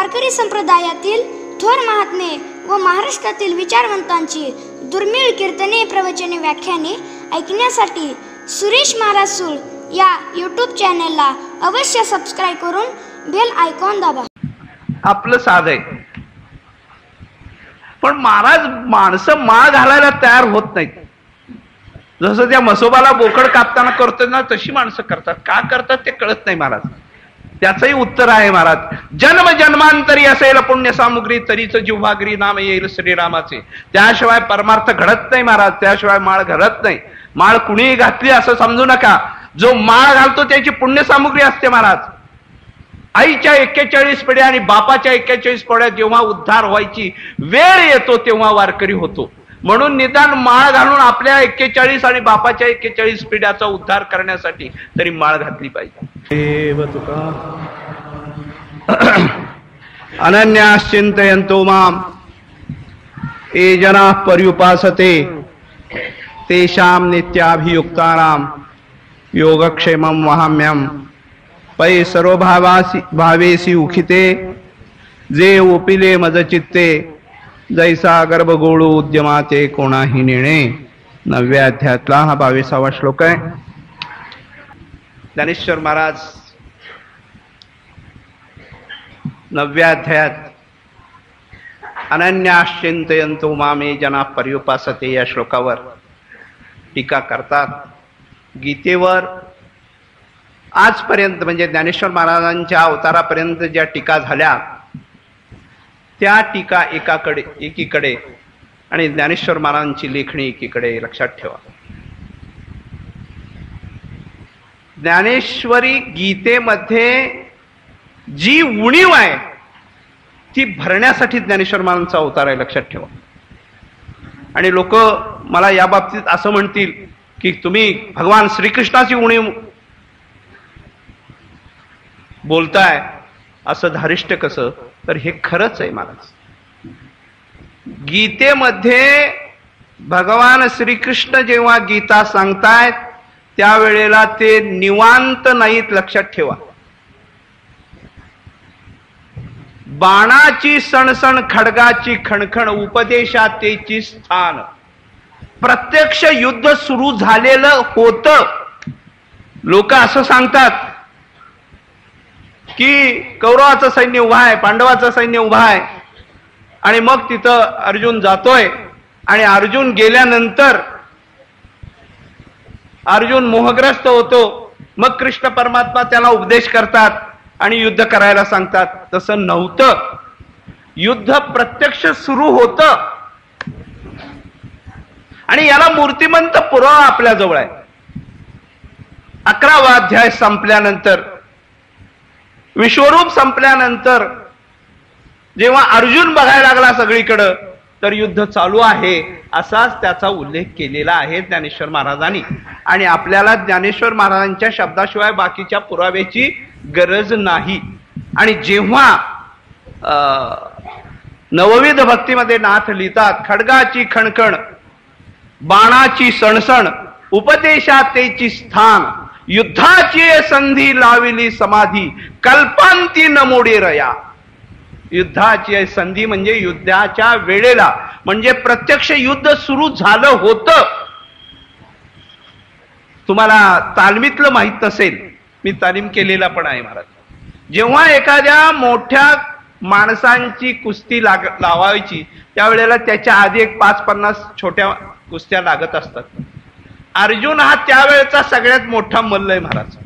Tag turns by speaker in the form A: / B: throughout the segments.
A: वारकरी संप्रदायातील थोर महात्मे व महाराष्ट्रातील विचारवंतांची दुर्मिळ कीर्तने, प्रवचने, व्याख्याने ऐकण्यासाठी सुरेश महाराज सूळ या यूट्यूब चॅनलला अवश्य सबस्क्राईब करून बेल आयकॉन दाबा.
B: आपलं साध आहे, पण महाराज माणसं माळ घालायला तयार होत नाहीत. जसं त्या म्हसोबाला बोकड कापताना करतो ना, तशी माणसं करतात. का करतात ते कळत नाही महाराज. त्याचंही उत्तर आहे महाराज. जन्म जन्मांतरी असेल पुण्य सामुग्री, तरीच जिव्हागरी नाम येईल श्रीरामाचे. त्याशिवाय परमार्थ घडत नाही महाराज. त्याशिवाय माळ घडत नाही. माळ कुणीही घातली असं समजू नका. जो माळ घालतो त्याची पुण्य सामुग्री असते महाराज. आईच्या 41 पिढ्या आणि बापाच्या 41 पिढ्या जेव्हा उद्धार व्हायची वेळ येतो तेव्हा वारकरी होतो. म्हणून निदान माळ घालून आपल्या 41 आणि बापाच्या 41 पिढ्याचा उद्धार करण्यासाठी तरी माळ घातली पाहिजे. देव तुका अनन्याश्चिंतयन्तो माम ये जनाः पर्युपासते तेषां नित्याभियुक्तानां योगक्षेमं वहाम्यहम्. पै सर्वभावेसी उखिते जे ओपिले मज चित्ते जैसा गर्भगोळू उद्यमाते कोणाही नेणे. 9व्या अध्यायातला हा 22वा श्लोक आहे. ज्ञानेश्वर महाराज 9व्या अध्यायात अनन्याश्चिंतयन्तो मामे जना पर्युपासते या श्लोकावर टीका करतात. गीतेवर आजपर्यंत म्हणजे ज्ञानेश्वर महाराजांच्या अवतारापर्यंत ज्या टीका झाल्या त्या टीका एकीकडे आणि ज्ञानेश्वर महाराजांची लेखणी एकीकडे. लक्षात ठेवा, ज्ञानेश्वरी गीतेमध्ये जी उणीव आहे ती भरण्यासाठी ज्ञानेश्वर महाराजांचा अवतार आहे. लक्षात ठेवा. आणि लोक मला या बाबतीत असं म्हणतील की तुम्ही भगवान श्रीकृष्णाची उणीव बोलताय, असं धारिष्ट कसं? तर हे खरंच आहे महाराज. गीतेमध्ये भगवान श्रीकृष्ण जेव्हा गीता सांगतायत त्यावेळेला ते निवांत नाहीत. लक्षात ठेवा. बाणाची सणसण, खडगाची खणखण, उपदेशातेची स्थान. प्रत्यक्ष युद्ध सुरू झालेलं होतं. लोक असं सांगतात की कौरवाचं सैन्य उभा आहे, पांडवाचं सैन्य उभा आहे, आणि मग तिथं अर्जुन जातोय. आणि अर्जुन गेल्यानंतर अर्जुन मोहग्रस्त होतो. मग कृष्ण परमात्मा त्याला उपदेश करतात आणि युद्ध करायला सांगतात. तसं नव्हतं. युद्ध प्रत्यक्ष सुरू होतं. आणि याला मूर्तिमंत पुरावा आपल्या जवळ आहे. 11वा अध्याय संपल्यानंतर, विश्वरूप संपल्यानंतर जेव्हा अर्जुन बघायला लागला सगळीकडं तर युद्ध चालू आहे असाच त्याचा उल्लेख केलेला आहे ज्ञानेश्वर महाराजांनी. आणि आपल्याला ज्ञानेश्वर महाराजांच्या शब्दाशिवाय बाकीच्या पुराव्याची गरज नाही. आणि जेव्हा नवविध भक्तीमध्ये नाथ लिहितात, खडगाची खणखण, बाणाची सणसण, उपदेशातेची स्थान, युद्धाची संधी लाविली समाधी, कल्पांती न मोडे रया. युद्धाची संधी म्हणजे युद्धाच्या वेळेला, म्हणजे प्रत्यक्ष युद्ध सुरू झालं होतं. तुम्हाला तालमीतलं माहित नसेल, मी तालीम केलेला पण आहे महाराज. जेव्हा एखाद्या मोठ्या माणसांची कुस्ती लावायची त्यावेळेला त्याच्या आधी एक 5-50 छोट्या कुस्त्या लागत असतात. अर्जुन हा त्यावेळेचा सगळ्यात मोठा मल्ल आहे महाराज.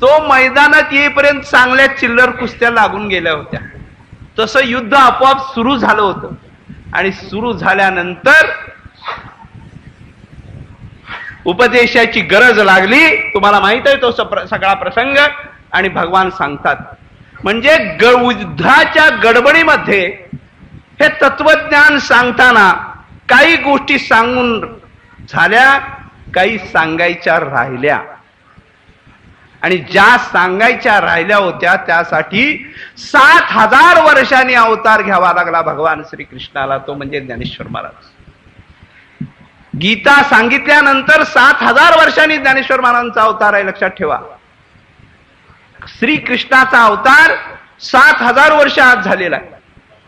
B: तो मैदानात येईपर्यंत चांगल्या चिल्लर कुस्त्या लागून गेल्या होत्या. तसं युद्ध आपोआप सुरू झालं होतं. आणि सुरू झाल्यानंतर उपदेशाची गरज लागली. तुम्हाला माहित आहे तो सगळा प्रसंग. आणि भगवान सांगतात, म्हणजे युद्धाच्या गडबडीमध्ये हे तत्वज्ञान सांगताना काही गोष्टी सांगून झाल्या, काही सांगायच्या राहिल्या. आणि ज्या सांगायच्या राहिल्या होत्या त्यासाठी 7000 वर्षांनी अवतार घ्यावा लागला भगवान श्रीकृष्णाला. तो म्हणजे ज्ञानेश्वर महाराज. गीता सांगितल्यानंतर 7000 वर्षांनी ज्ञानेश्वर महाराजांचा अवतार आहे. लक्षात ठेवा. श्रीकृष्णाचा अवतार 7,000 वर्ष आज झालेला आहे.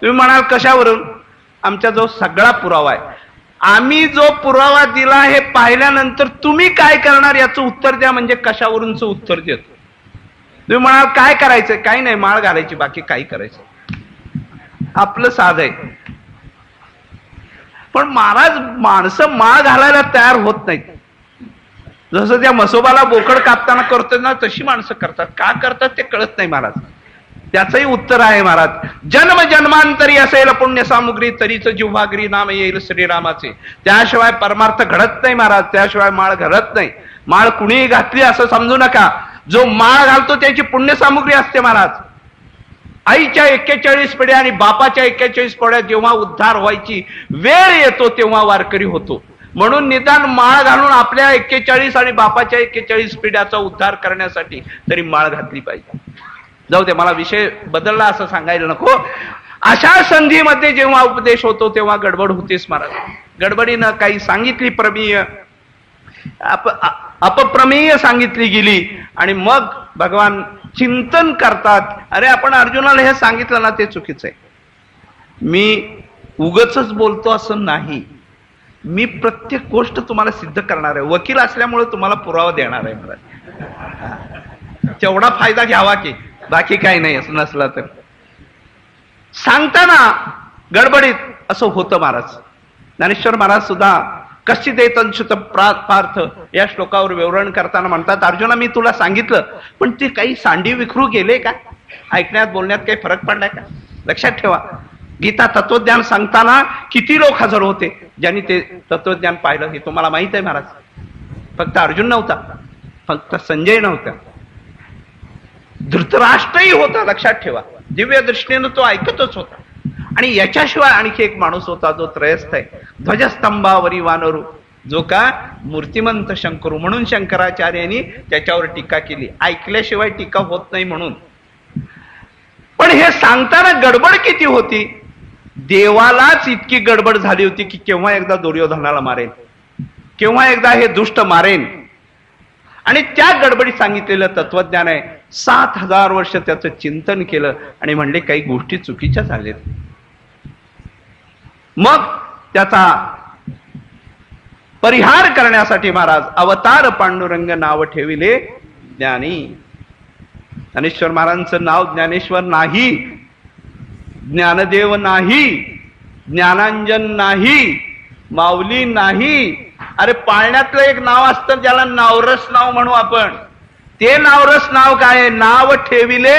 B: तुम्ही म्हणाल कशावरून? आमचा जो सगळा पुरावा आहे. आम्ही जो पुरावा दिला हे पाहिल्यानंतर तुम्ही काय करणार याचं उत्तर द्या, म्हणजे कशावरूनच उत्तर देतो. तुम्ही म्हणाल काय करायचं? काही नाही, माळ घालायची, बाकी काही करायचं. आपलं साध आहे. पण महाराज, माणसं माळ घालायला तयार होत नाहीत. जसं त्या म्हसोबाला बोकड कापताना करतो ना, तशी माणसं करतात. का करतात ते कळत नाही महाराज. त्याचंही उत्तर आहे महाराज. जन्म जन्मांतरी असेल पुण्य सामुग्री, तरीच जिव्हागरी नाम येईल श्रीरामाचे. त्याशिवाय परमार्थ घडत नाही महाराज. त्याशिवाय माळ घडत नाही. माळ कुणीही घातली असं समजू नका. जो माळ घालतो त्याची पुण्य सामुग्री असते महाराज. आईच्या 41 पिढ्या आणि बापाच्या 41 पिढ्या जेव्हा उद्धार व्हायची वेळ येतो तेव्हा वारकरी होतो. म्हणून निदान माळ घालून आपल्या 41 आणि बापाच्या 41 पिढ्याचा उद्धार करण्यासाठी तरी माळ घातली पाहिजे. जाऊ दे, मला विषय बदलला असं सांगायला नको. अशा संधीमध्ये जेव्हा उपदेश होतो तेव्हा गडबड होतेच महाराज. गडबडीनं काही सांगितली प्रमेय, अपप्रमेय सांगितली गेली आणि मग भगवान चिंतन करतात. अरे आपण अर्जुनाला हे सांगितलं ना, ते चुकीचं आहे. मी उगच बोलतो असं नाही. मी प्रत्येक गोष्ट तुम्हाला सिद्ध करणार आहे. वकील असल्यामुळे तुम्हाला पुरावा देणार आहे महाराज. तेवढा फायदा घ्यावा की, बाकी काही नाही. असं नसलं तर सांगताना गडबडीत असं होतं महाराज. ज्ञानेश्वर महाराज सुद्धा कश्चित एतंच्युत पार्थ या श्लोकावर विवरण करताना म्हणतात, अर्जुना मी तुला सांगितलं पण ते काही सांडी विखरू गेले का? ऐकण्यात बोलण्यात काही फरक पडलाय का? लक्षात ठेवा, गीता तत्वज्ञान सांगताना किती लोक हजर होते ज्यांनी ते तत्वज्ञान पाहिलं हे तुम्हाला माहित आहे महाराज. फक्त अर्जुन नव्हता, फक्त संजय नव्हता, धृतराष्ट्रही होता. लक्षात ठेवा, दिव्य दृष्टीनं तो ऐकतच होता. आणि याच्याशिवाय आणखी एक माणूस होता जो त्रयस्थ आहे, ध्वजस्तंभावरी वानरू, जो का मूर्तिमंत शंकरू. म्हणून शंकराचार्यांनी त्याच्यावर टीका केली. ऐकल्याशिवाय टीका होत नाही म्हणून. पण हे सांगताना गडबड किती होती. देवालाच इतकी गडबड झाली होती की केव्हा एकदा दुर्योधनाला मारेन, केव्हा एकदा हे दुष्ट मारेन. आणि त्या गडबडीत सांगितलेलं तत्वज्ञान आहे. 7,000 वर्ष त्याचं चिंतन केलं आणि म्हणले काही गोष्टी चुकीच्या झाल्यात. मग त्याचा परिहार करण्यासाठी महाराज अवतार पांडुरंग नाव ठेविले ज्ञानी. ज्ञानेश्वर महाराजांचं नाव ज्ञानेश्वर नाही, ज्ञानदेव नाही, ज्ञानांजन नाही, माऊली नाही. अरे पाळण्यातलं एक नाव असतं ज्याला नावरस नाव म्हणू आपण. ते नावरस नाव काय आहे? नाव ठेविले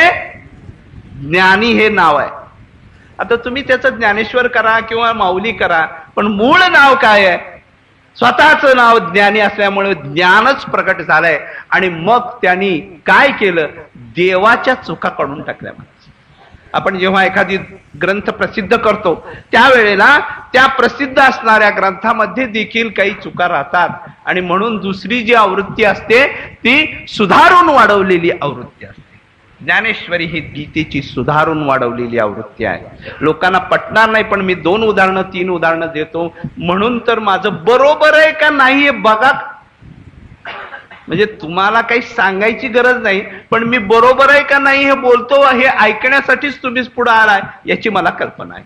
B: ज्ञानी हे नाव आहे. आता तुम्ही त्याचं ज्ञानेश्वर करा किंवा माऊली करा, पण मूळ नाव काय आहे? स्वतःच नाव ज्ञानी असल्यामुळे ज्ञानच प्रकट झालंय. आणि मग त्यांनी काय केलं? देवाच्या चुका काढून टाकल्या. आपण जेव्हा एखादी ग्रंथ प्रसिद्ध करतो त्यावेळेला त्या प्रसिद्ध असणाऱ्या ग्रंथामध्ये देखील काही चुका राहतात. आणि म्हणून दुसरी जी आवृत्ती असते ती सुधारून वाढवलेली आवृत्ती असते. ज्ञानेश्वरी ही गीतेची सुधारून वाढवलेली आवृत्ती आहे. लोकांना पटणार नाही, पण मी 2 उदाहरणं 3 उदाहरणं देतो. म्हणून तर माझं बरोबर आहे का नाही हे बघा. म्हणजे तुम्हाला काही सांगायची गरज नाही, पण मी बरोबर आहे का नाही हे बोलतो हे ऐकण्यासाठीच तुम्हीच पुढे आलाय याची मला कल्पना आहे.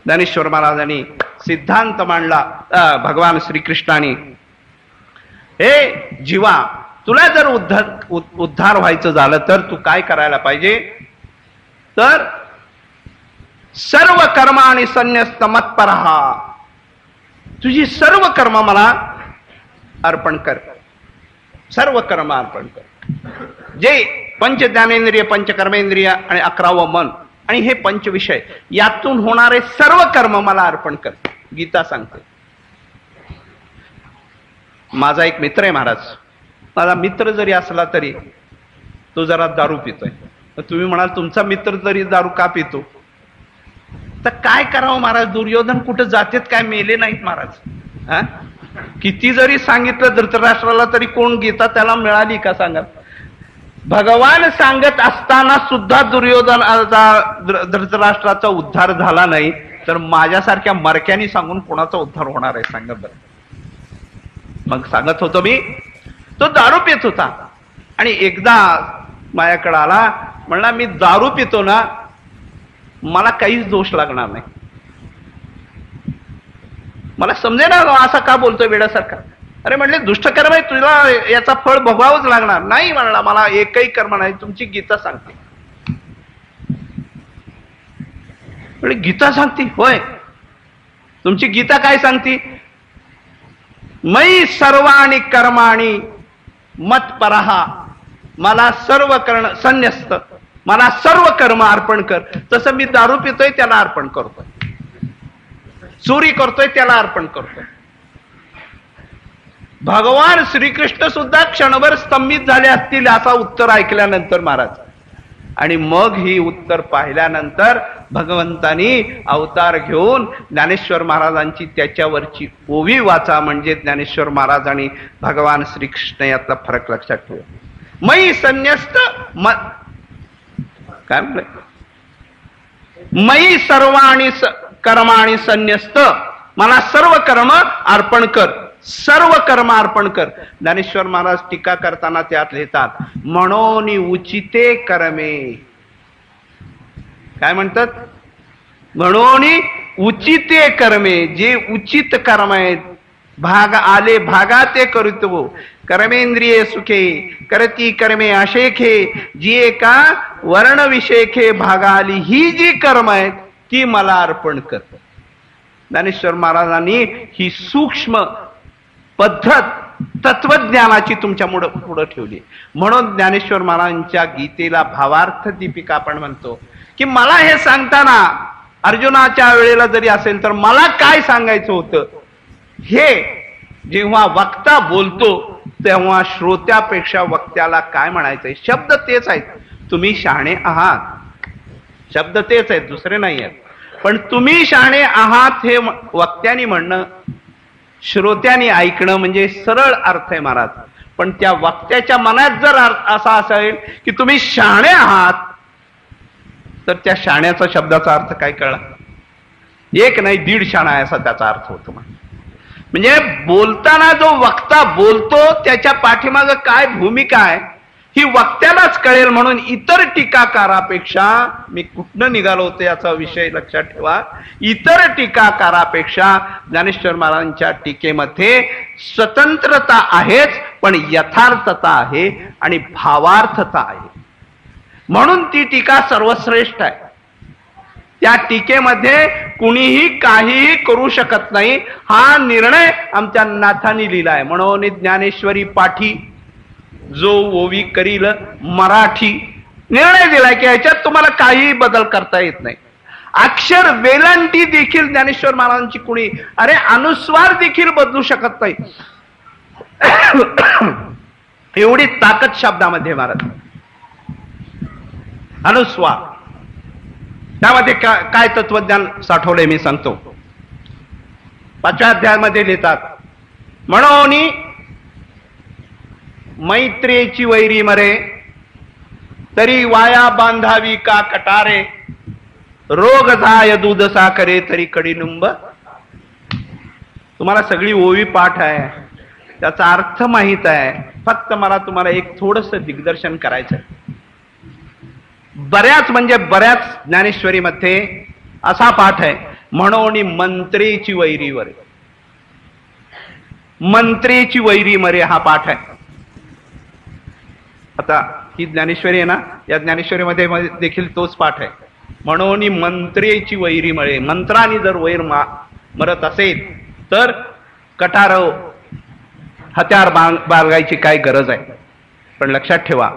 B: ज्ञानेश्वर महाराजांनी सिद्धांत मांडला. भगवान श्रीकृष्णाने, हे जीवा, तुला जर उद्धार व्हायचं झालं तर तू काय करायला पाहिजे? तर सर्व कर्म आणि संन्यस्त मत्परहा, तुझी सर्व कर्म मला अर्पण कर, सर्व कर्म अर्पण कर. जे पंच ज्ञानेंद्रिय, पंच कर्मेंद्रिय आणि 11वं मन आणि हे पंच विषय, यातून होणारे सर्व कर्म मला अर्पण कर. गीता सांगते. माझा एक मित्र आहे महाराज. माझा मित्र जरी असला तरी तो जरा दारू पितोय. तर तुम्ही म्हणाल तुमचा मित्र जरी दारू का पितो तर काय करावं महाराज? दुर्योधन कुठं जातेत काय? मेले नाहीत महाराज. हा, किती जरी सांगितलं धृतराष्ट्राला तरी कोण गीता त्याला मिळाली का सांगा? भगवान सांगत असताना सुद्धा धृतराष्ट्राचा उद्धार झाला नाही, तर माझ्यासारख्या मरक्यानी सांगून कोणाचा उद्धार होणार आहे सांगा बरं? मग सांगत होतो मी, तो दारू पित होता आणि एकदा माझ्याकडे आला, म्हणला मी दारू पितो ना, मला काहीच दोष लागणार नाही. मला समजे ना असा का बोलतोय वेड्यासारखा. अरे म्हणले दुष्टकर्म आहे, तुला याचा फळ भोगावंच लागणार नाही. म्हणला मला एकही कर्म नाही, तुमची गीता सांगते. म्हणजे गीता सांगते? होय, तुमची गीता काय सांगते? मयी सर्वाणि कर्माणि मत्परहा, मला सर्व कर्ण संन्यस्त, मला सर्व कर्म अर्पण कर. तसं मी दारू पितोय त्याला अर्पण करतोय, चोरी करतोय त्याला अर्पण करतोय. भगवान श्रीकृष्ण सुद्धा क्षणभर स्तंभित झाले असतील असं उत्तर ऐकल्यानंतर महाराज. आणि मग ही उत्तर पाहिल्यानंतर भगवंतानी अवतार घेऊन ज्ञानेश्वर महाराजांची त्याच्यावरची ओवी वाचा. म्हणजे ज्ञानेश्वर महाराज आणि भगवान श्रीकृष्ण यातला फरक लक्षात ठेवा. मयी संन्यस्त काय म्हणलंय? मयी सर्वाणि कर्माणि संन्यस्त, मला सर्व कर्म अर्पण कर, सर्व कर्म अर्पण कर. ज्ञानेश्वर महाराज टीका करताना त्यात लिहितात, म्हणून उचिते कर्मे. काय म्हणतात? म्हणून उचिते कर्मे, जे उचित कर्म आहेत, भाग आले भागा ते करीतो. कर्मेंद्रिये सुखे करती कर्मे अशेखे, जी एका वर्ण विषेखे भाग आली, ही जी कर्म आहेत ती मला अर्पण कर. ज्ञानेश्वर महाराजांनी ही सूक्ष्म पद्धत तत्वज्ञानाची तुमच्या पुढे ठेवली. म्हणून ज्ञानेश्वर महाराजांच्या गीतेला भावार्थ दीपिका आपण म्हणतो की मला हे सांगताना अर्जुनाच्या वेळेला जरी असेल तर मला काय सांगायचं होतं, हे जेव्हा वक्ता बोलतो तेव्हा श्रोत्यापेक्षा वक्त्याला काय म्हणायचंय. शब्द तेच आहेत, तुम्ही शहाणे आहात, शब्द तेच आहेत, दुसरे नाही आहेत. पण तुम्ही शहाणे आहात हे वक्त्यानी म्हणणं, श्रोत्यानी ऐकणं म्हणजे सरळ अर्थ आहे महाराज. पण त्या वक्त्याच्या मनात जर असा असेल की तुम्ही शहाणे आहात, तर त्या शहाण्याचा शब्दाचा अर्थ काय कळला? एक नाही 1.5 शाणा असा त्याचा अर्थ होतो. म्हणजे बोलताना जो वक्ता बोलतो त्याच्या पाठीमागं काय भूमिका आहे ही वक्त्यालाच कळेल. म्हणून इतर टीकाकारापेक्षा, मी कुठनं निघालो होतो याचा विषय लक्षात ठेवा, इतर टीकाकारापेक्षा ज्ञानेश्वर महाराजांच्या टीकेमध्ये स्वतंत्रता आहेच, पण यथार्थता आहे आणि भावार्थता आहे. म्हणून ती टीका सर्वश्रेष्ठ आहे. त्या टीकेमध्ये कुणीही काहीही करू शकत नाही, हा निर्णय आमच्या नाथांनी लिहिला आहे. म्हणून ज्ञानेश्वरी पाठी जो ओवी करील मराठी, निर्णय दिलाय की ह्याच्यात तुम्हाला काहीही बदल करता येत नाही. अक्षर वेलांटी देखील ज्ञानेश्वर महाराजांची कुणी, अरे अनुस्वार देखील बदलू शकत नाही, एवढी ताकद शब्दामध्ये महाराज. अनुस्वार, त्यामध्ये काय तत्वज्ञान साठवलंय मी सांगतो. 5व्या अध्यायामध्ये लिहितात, म्हणून मैत्रेची वैरी मरे, तरी वाया बांधावी का कटारे, रोग जाय दूध साखरे तरी कडीलिंब. तुम्हाला सगळी ओवी पाठ आहे, त्याचा अर्थ माहित आहे, फक्त मला तुम्हाला एक थोडस दिग्दर्शन करायचं आहे. बऱ्याच म्हणजे बऱ्याच ज्ञानेश्वरीमध्ये असा पाठ आहे, म्हणून मंत्रेची वैरी मरे, मंत्रेची वैरी मरे हा पाठ आहे. आता ही ज्ञानेश्वरी आहे ना, या ज्ञानेश्वरीमध्ये देखील तोच पाठ आहे. म्हणून मंत्रेची वैरी मरे, मंत्राने जर वैर मरत असेल तर कटार हत्यार बाळगायची काय गरज आहे. पण लक्षात ठेवा,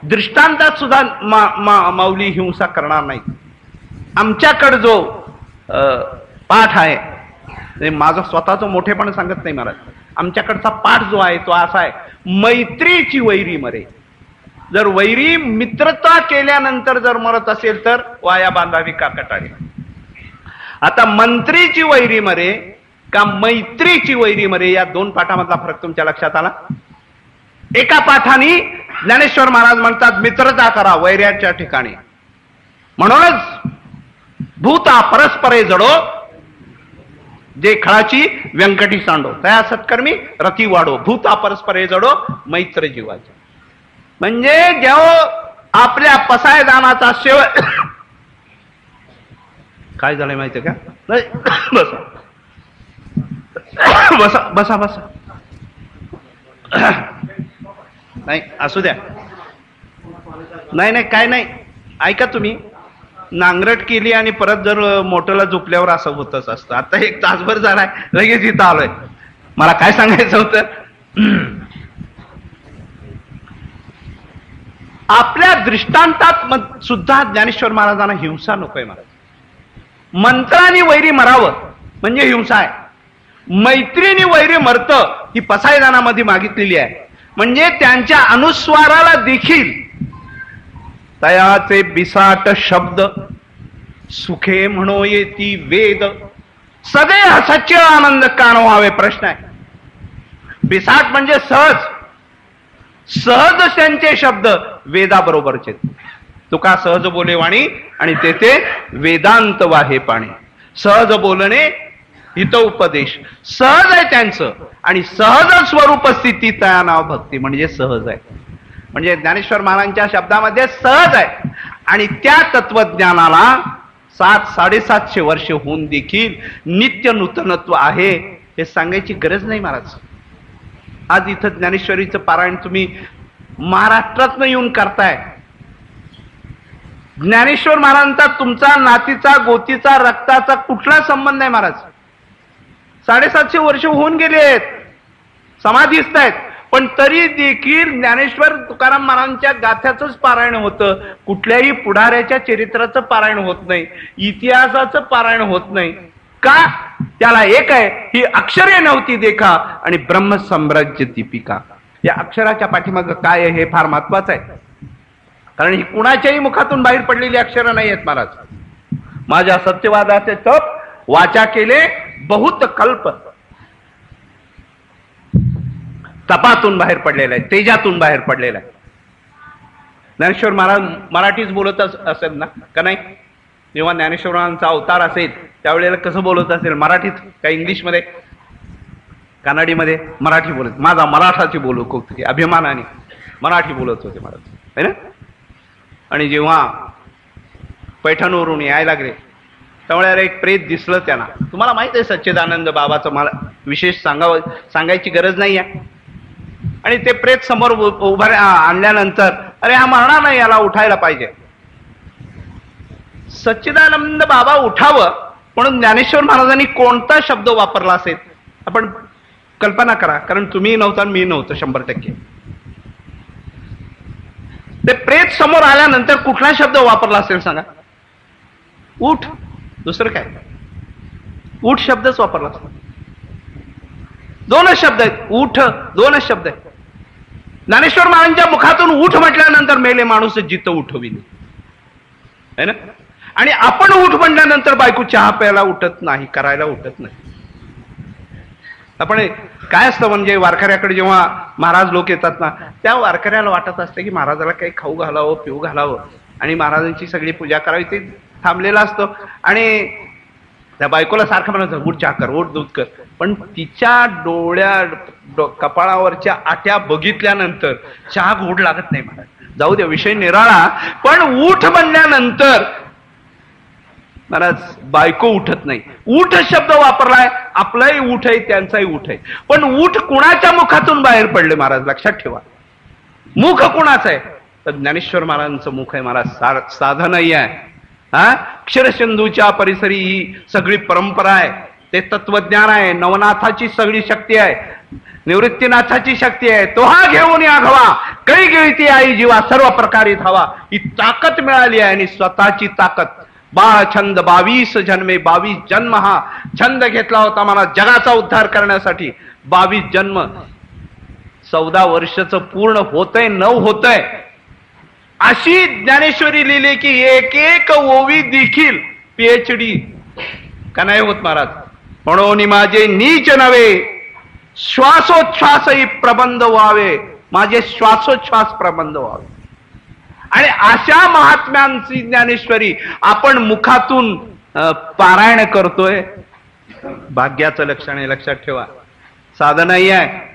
B: दृष्टांतात सुद्धा माऊली हिंसा करणार नाही. आमच्याकडे जो पाठ आहे, माझं स्वतःचं मोठेपण सांगत नाही महाराज, आमच्याकडचा पाठ जो आहे तो असा आहे, मैत्रीची वैरी मरे. जर वैरी मित्रता केल्यानंतर जर मरत असेल तर वाया बांधावी का कटाळी. आता मंत्रीची वैरी मरे का मैत्रीची वैरी मरे, या दोन पाठामधला फरक तुमच्या लक्षात आला. एका पाठाने ज्ञानेश्वर महाराज म्हणतात मित्रता करा वैर्याच्या ठिकाणी, म्हणूनच भूता परस्परे जडो, जे खळाची व्यंकटी सांडो, तया सत्कर्मी रती वाढो, भूता परस्परे जडो मैत्र जीवाच्या. म्हणजे जेव्हा आपल्या पसायदानाचा शेवट काय झालंय माहितीये का? नाही बसा बसा बसा बसा. नाही असू द्या. नाही नाही काय नाही, ऐका तुम्ही. नांगरट केली आणि परत जर मोटरला झोपल्यावर असं होतच असतं. आता 1 तासभर झालाय, लगेच इथं आलोय. मला काय सांगायचं होतं, आपल्या दृष्टांतात सुद्धा ज्ञानेश्वर महाराजांना हिंसा नकोय. महाराज मंत्राने वैरी मरावं म्हणजे हिंसा आहे. मैत्रीने वैरी मरतं ही पसायदानामध्ये मागितलेली आहे. म्हणजे त्यांच्या अनुस्वाराला देखील तयाचे बिसाट शब्द सुखे म्हणो येती वेद सदैव सच्चे आनंद कान व्हावे. प्रश्न आहे. बिसाट म्हणजे सहज, सहज त्यांचे शब्द वेदाबरोबरचे. तुका सहज बोले वाणी आणि तेथे वेदांत वाहे पाणी. सहज बोलणे हित उपदेश सहज आहे त्यांचं, आणि सहज स्वरूप स्थिती तया नाव भक्ती म्हणजे सहज आहे. म्हणजे ज्ञानेश्वर महाराजांच्या शब्दामध्ये सहज आहे. आणि त्या तत्वज्ञानाला 700-750 वर्ष होऊन देखील नित्य नूतनत्व आहे हे सांगायची गरज नाही. महाराज आज इथं ज्ञानेश्वरीचं पारायण तुम्ही महाराष्ट्रातनं येऊन करताय. ज्ञानेश्वर महाराजांचा तुमचा नातीचा गोतीचा रक्ताचा कुठला संबंध नाही. महाराज 750 वर्ष होऊन गेले आहेत, समाधीस्थ आहेत, पण तरी देखील ज्ञानेश्वर तुकाराम महाराजांच्या गाथ्याचंच पारायण होतं. कुठल्याही पुढाऱ्याच्या चरित्राचं पारायण होत नाही, इतिहासाचं पारायण होत नाही. का? त्याला एक आहे, ही अक्षरे नव्हती देखा आणि ब्रह्मसाम्राज्य दीपिका. या अक्षराच्या पाठीमागं काय आहे हे फार महत्वाचं आहे. कारण ही कुणाच्याही मुखातून बाहेर पडलेली अक्षरं नाही आहेत. महाराज माझ्या सत्यवादाचे तप वाचा केले बहुत कल्प, तपातून बाहेर पडलेला आहे, तेजातून बाहेर पडलेला आहे. ज्ञानेश्वर महाराज मराठीच बोलत असेल ना, का नाही? जेव्हा ज्ञानेश्वरांचा अवतार असेल त्यावेळेला कसं बोलत असेल? मराठीत का इंग्लिशमध्ये, कानडीमध्ये? मराठी बोलत. माझा मराठाची बोलू खूप अभिमानाने मराठी बोलत होते महाराज, है ना? आणि जेव्हा पैठणवरून यायला लागले त्यावेळेला एक प्रेत दिसलं त्यांना. तुम्हाला माहित आहे सच्चिदानंद बाबाचं, मला विशेष सांगायची गरज नाही आहे. आणि ते प्रेत समोर उभा आणल्यानंतर अरे हा मरणार नाही, याला उठायला पाहिजे. सच्चिदानंद बाबा उठावं म्हणून ज्ञानेश्वर महाराजांनी कोणता शब्द वापरला असेल आपण कल्पना करा. कारण तुम्ही नव्हता, मी नव्हतो 100%. ते प्रेत समोर आल्यानंतर कुठला शब्द वापरला असेल सांगा? उठ. दुसरं काय? उठ शब्दच वापरला असेल. 2च शब्द आहेत. उठ 2च शब्द आहेत. ज्ञानेश्वर महाराजांच्या मुखातून उठ म्हटल्यानंतर मेले माणूस जिथं उठविले, है ना? आणि आपण उठ म्हटल्यानंतर बायको चहा प्यायला उठत नाही, करायला उठत नाही. आपण काय असतं म्हणजे वारकऱ्याकडे जेव्हा महाराज लोक येतात ना, त्या वारकऱ्याला वाटत असतं की महाराजाला काही खाऊ घालावं, पिऊ घालावं आणि महाराजांची सगळी पूजा करावी. ते थांबलेला असतो आणि त्या बायकोला सारखं म्हणायचं उठ चहा कर, उठ दूध कर. पण तिच्या कपाळावरच्या आट्या बघितल्यानंतर चहा गोड लागत नाही. महाराज जाऊ द्या, विषय निराळा. पण उठ म्हणल्यानंतर महाराज बायको उठत नाही. उठ शब्द वापरलाय, आपलाही उठ आहे, त्यांचाही उठ आहे. पण उठ कुणाच्या मुखातून बाहेर पडले महाराज लक्षात ठेवा. मुख कुणाचं आहे? तर ज्ञानेश्वर महाराजांचं मुख आहे. महाराज साधन नाही आहे. अक्षरसिंधूच्या परिसरी ही सगळी परंपरा आहे, ते तत्वज्ञान आहे, नवनाथाची सगळी शक्ती आहे, निवृत्तीनाथाची शक्ती आहे. तो हा घेऊन या घवा काही गिळती आई जीवा सर्व प्रकारे धावा. ही ताकद मिळाली आहे आणि स्वतःची ताकद. बाळ छंद 22 जन्मे, 22 जन्म हा छंद घेतला होता मला जगाचा उद्धार करण्यासाठी. 22 जन्म, 14 वर्षाचं पूर्ण होतंय, 9 होतंय. अशी ज्ञानेश्वरी लिहिली की एक एक ओवी देखील PhD का नाही होत महाराज. म्हणून माझे नीच नव्हे श्वासोच्छ्वासही प्रबंध व्हावे, माझे श्वासोच्छ्वास प्रबंध व्हावे. आणि अशा महात्म्यांची ज्ञानेश्वरी आपण मुखातून पारायण करतोय. भाग्याचं लक्षण आहे, लक्षात ठेवा. साधन नाही आहे.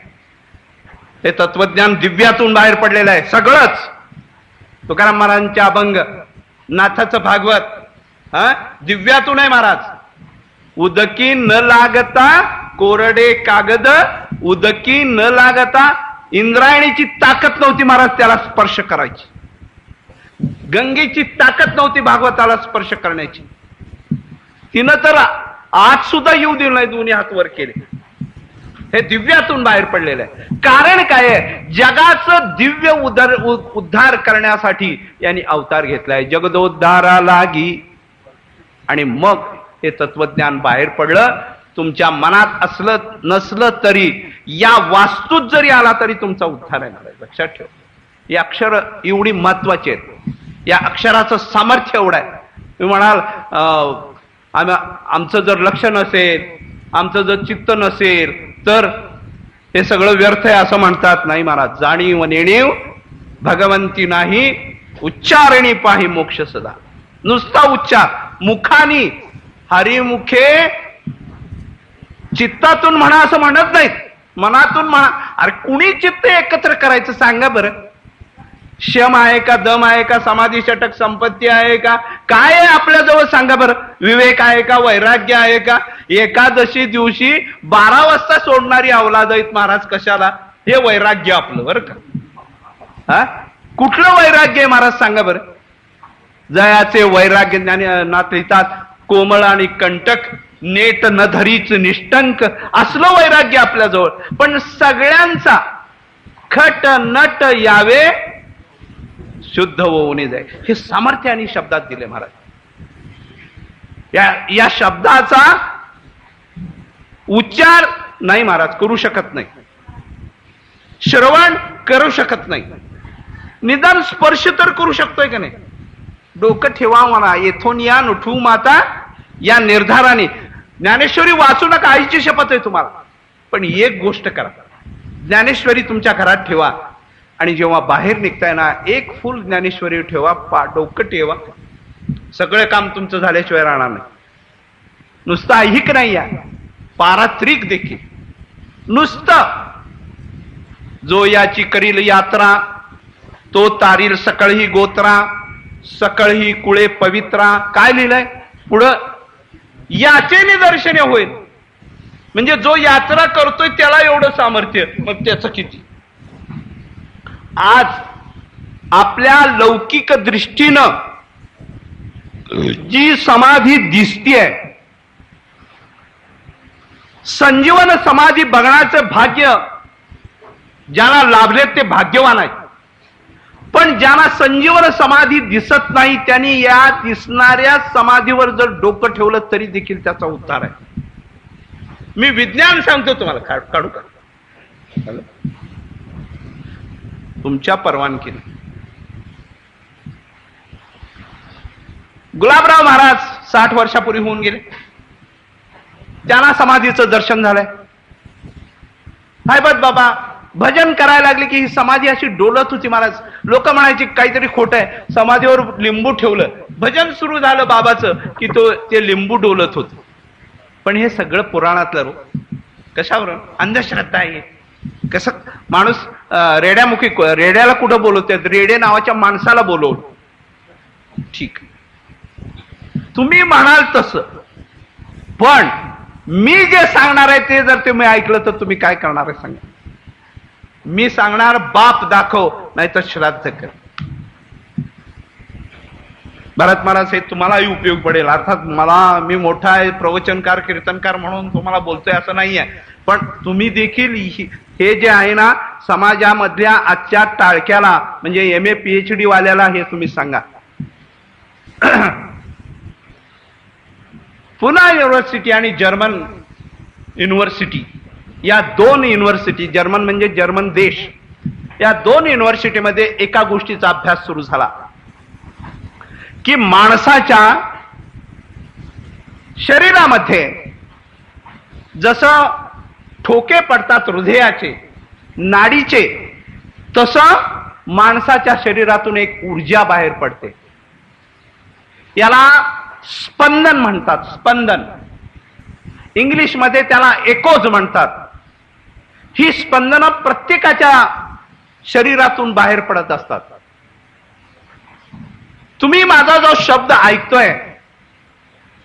B: हे तत्वज्ञान दिव्यातून बाहेर पडलेलं आहे सगळंच. तुकाराम महाराजांचे अभंग, नाथाचं भागवत दिव्यातून आहे महाराज. उदकी न लागता कोरडे कागद, उदकी न लागता. इंद्रायणीची ताकद नव्हती महाराज त्याला स्पर्श करायची, गंगेची ताकद नव्हती भागवताला स्पर्श करण्याची. तिनं तर आज सुद्धा येऊ दिलं नाही, दोन्ही हात वर केले. हे दिव्यातून बाहेर पडलेलं आहे. कारण काय आहे, जगाचं दिव्य उद्धार करण्यासाठी यांनी अवतार घेतलाय, जगदोद्धारा लागी. आणि मग हे तत्वज्ञान बाहेर पडलं. तुमच्या मनात असलं नसलं तरी, या वास्तूत जरी आला तरी तुमचा उद्धार आहे. लक्षात ठेव, ही अक्षर एवढी महत्वाची आहेत. या अक्षराचं सामर्थ्य एवढं आहे. तुम्ही म्हणाल आमचं जर लक्ष नसेल, आमचं जर चित्त नसेल तर हे सगळं व्यर्थ आहे असं म्हणतात. नाही महाराज, जाणीव नेणीव भगवंती नाही, उच्चारणी पाही मोक्ष सदा. नुसता उच्चार मुखानी, हरिमुखे चित्तातून म्हणा असं म्हणत नाहीत, मनातून म्हणा. अरे कुणी चित्त एकत्र करायचं सांगा बरं. शम आहे का, दम आहे का, समाधी षटक संपत्ती आहे का, काय आहे आपल्याजवळ सांगा बरं. विवेक आहे का, वैराग्य आहे का. एकादशी दिवशी 12 वाजता सोडणारी अवलाद आहेत महाराज. कशाला? हे वैराग्य आपलं बरं का. कुठलं वैराग्य आहे महाराज सांगा बरं. जयाचे वैराग्य ज्ञानात लिहितात, कोमळ आणि कंटक नेट न धरीच निष्टंक. असलं वैराग्य आपल्याजवळ. पण सगळ्यांचा खट नट यावे, शुद्ध होऊन जाय. हे सामर्थ्याने शब्दात दिले महाराज. या शब्दाचा उच्चार नाही महाराज करू शकत नाही, श्रवण करू शकत नाही, निदान स्पर्श तर करू शकतोय का नाही. डोकं ठेवा म्हणा, येथून या नुठू माता या निर्धाराने. ज्ञानेश्वरी वाचू नका, आईची शपथ आहे तुम्हाला. पण एक गोष्ट करा, ज्ञानेश्वरी तुमच्या घरात ठेवा. आणि जेव्हा बाहेर निघताय ना, एक फुल ज्ञानेश्वरी ठेवा, डोकं ठेवा. सगळं काम तुमचं झाल्याशिवाय राहणार नाही. नुसतं ऐहिक नाही, या पारात्रिक देखील. नुसतं जो याची करील यात्रा, तो तारील सकळही गोत्रा, सकळही कुळे पवित्रा. काय लिहिलंय पुढं? याचे निदर्शने होईल. म्हणजे जो यात्रा करतोय त्याला एवढं सामर्थ्य, मग त्याचं किती. आज आपल्या लौकिक दृष्टीनं जी समाधी दिसतीये, संजीवन समाधी बघण्याचं भाग्य ज्यांना लाभले ते भाग्यवान आहेत. पण ज्यांना संजीवन समाधी दिसत नाही त्यांनी या दिसणाऱ्या समाधीवर जर डोकं ठेवलं तरी देखील त्याचा उद्धार आहे. मी विज्ञान सांगतो तुम्हाला, काढू का तुमच्या परवानगीने. गुलाबराव महाराज 60 वर्षापूर्वी होऊन गेले. त्यांना समाधीचं दर्शन झालंय. साहेबत बाबा भजन करायला लागले की ही समाधी अशी डोलत होती महाराज. लोक म्हणायची काहीतरी खोट आहे, समाधीवर लिंबू ठेवलं, भजन सुरू झालं बाबाचं की ते लिंबू डोलत होत. पण हे सगळं पुराणातलं रो. कशावर? अंधश्रद्धा आहे. कसं माणूस रेड्यामुखी, रेड्याला कुठं बोलवतात? रेडे नावाच्या माणसाला बोलवलं. ठीक, तुम्ही म्हणाल तसं. पण मी जे सांगणार आहे ते जर तुम्ही ऐकलं तर तुम्ही काय करणार आहे सांगा. मी सांगणार बाप दाखव, नाही तर श्राद्ध कर. भरत महाराज हे तुम्हालाही उपयोग पडेल. अर्थात मी मोठा आहे प्रवचनकार कीर्तनकार म्हणून तुम्हाला बोलतोय असं नाहीये. पण तुम्ही देखील हे जे आहे ना, समाजामधल्या आजच्या टाळक्याला म्हणजे MA PhD वाल्याला हे तुम्ही सांगा. पुना युनिव्हर्सिटी आणि जर्मन युनिव्हर्सिटी, या 2 युनिव्हर्सिटी, जर्मन म्हणजे जर्मन देश, या 2 युनिव्हर्सिटीमध्ये एका गोष्टीचा अभ्यास सुरू झाला की माणसाच्या शरीरामध्ये जसं ठोके पडतात हृदयाचे, नाडीचे, तसं माणसाच्या शरीरातून एक ऊर्जा बाहेर पडते. याला स्पंदन म्हणतात. स्पंदन इंग्लिशमध्ये त्याला एकोज म्हणतात. ही स्पंदनं प्रत्येकाच्या शरीरातून बाहेर पडत असतात. तुम्ही माझा जो शब्द ऐकतोय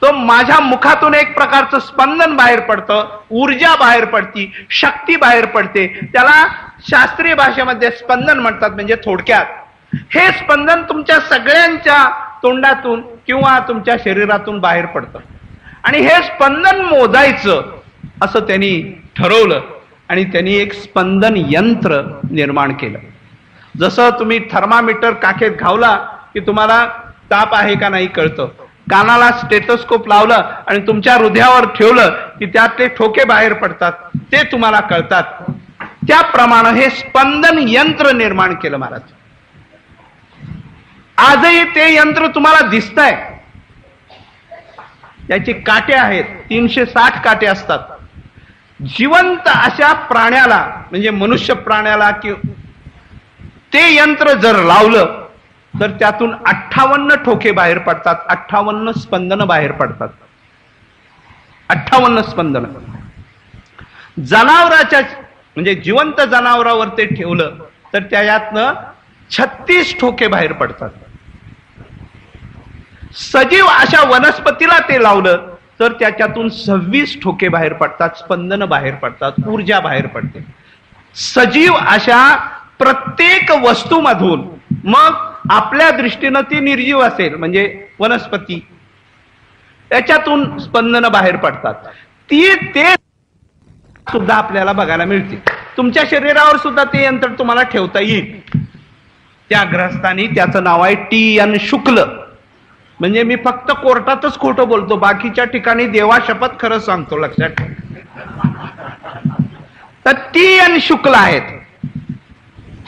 B: तो माझ्या मुखातून एक प्रकारचं स्पंदन बाहेर पडतं, ऊर्जा बाहेर पडती, शक्ती बाहेर पडते. त्याला शास्त्रीय भाषेमध्ये स्पंदन म्हणतात. म्हणजे थोडक्यात हे स्पंदन तुमच्या सगळ्यांच्या तोंडातून किंवा तुमच्या शरीरातून बाहेर पडतं आणि हे स्पंदन मोजायचं असं त्यांनी ठरवलं आणि त्यांनी एक स्पंदन यंत्र निर्माण केलं. जसं तुम्ही थर्मामीटर काखेत घावला की तुम्हाला ताप आहे का नाही कळतं, कानाला स्टेथोस्कोप लावलं आणि तुमच्या हृदयावर ठेवलं की त्यातले ठोके बाहेर पडतात, ते तुम्हाला कळतात. त्याप्रमाणे हे स्पंदन यंत्र निर्माण केलं महाराज. आजही ते यंत्र तुम्हाला दिसतंय. त्याची काटे आहेत, 360 काटे असतात. जिवंत अशा प्राण्याला म्हणजे मनुष्य प्राण्याला कि ते यंत्र जर लावलं तर त्यातून 58 ठोके बाहेर पडतात, 58 स्पंदन बाहेर पडतात. 58 स्पंदन. जनावराच्या म्हणजे जिवंत जनावरावर ते ठेवलं तर त्याच्यातनं 36 ठोके बाहेर पडतात. सजीव अशा वनस्पतीला ते लावलं तर त्याच्यातून 26 ठोके बाहेर पडतात, स्पंदन बाहेर पडतात, ऊर्जा बाहेर पडते. सजीव अशा प्रत्येक वस्तूमधून, मग आपल्या दृष्टीनं ती निर्जीव असेल म्हणजे वनस्पती, त्याच्यातून स्पंदन बाहेर पडतात. ते सुद्धा आपल्याला बघायला मिळते. तुमच्या शरीरावर सुद्धा ते यंत्र तुम्हाला ठेवता येईल. त्या ग्रहस्थानी त्याचं नाव आहे TN शुक्ल. म्हणजे मी फक्त कोर्टातच खोटं बोलतो, बाकीच्या ठिकाणी देवा शपथ खरं सांगतो, लक्षात ठेवा. तर TN शुक्ल आहेत.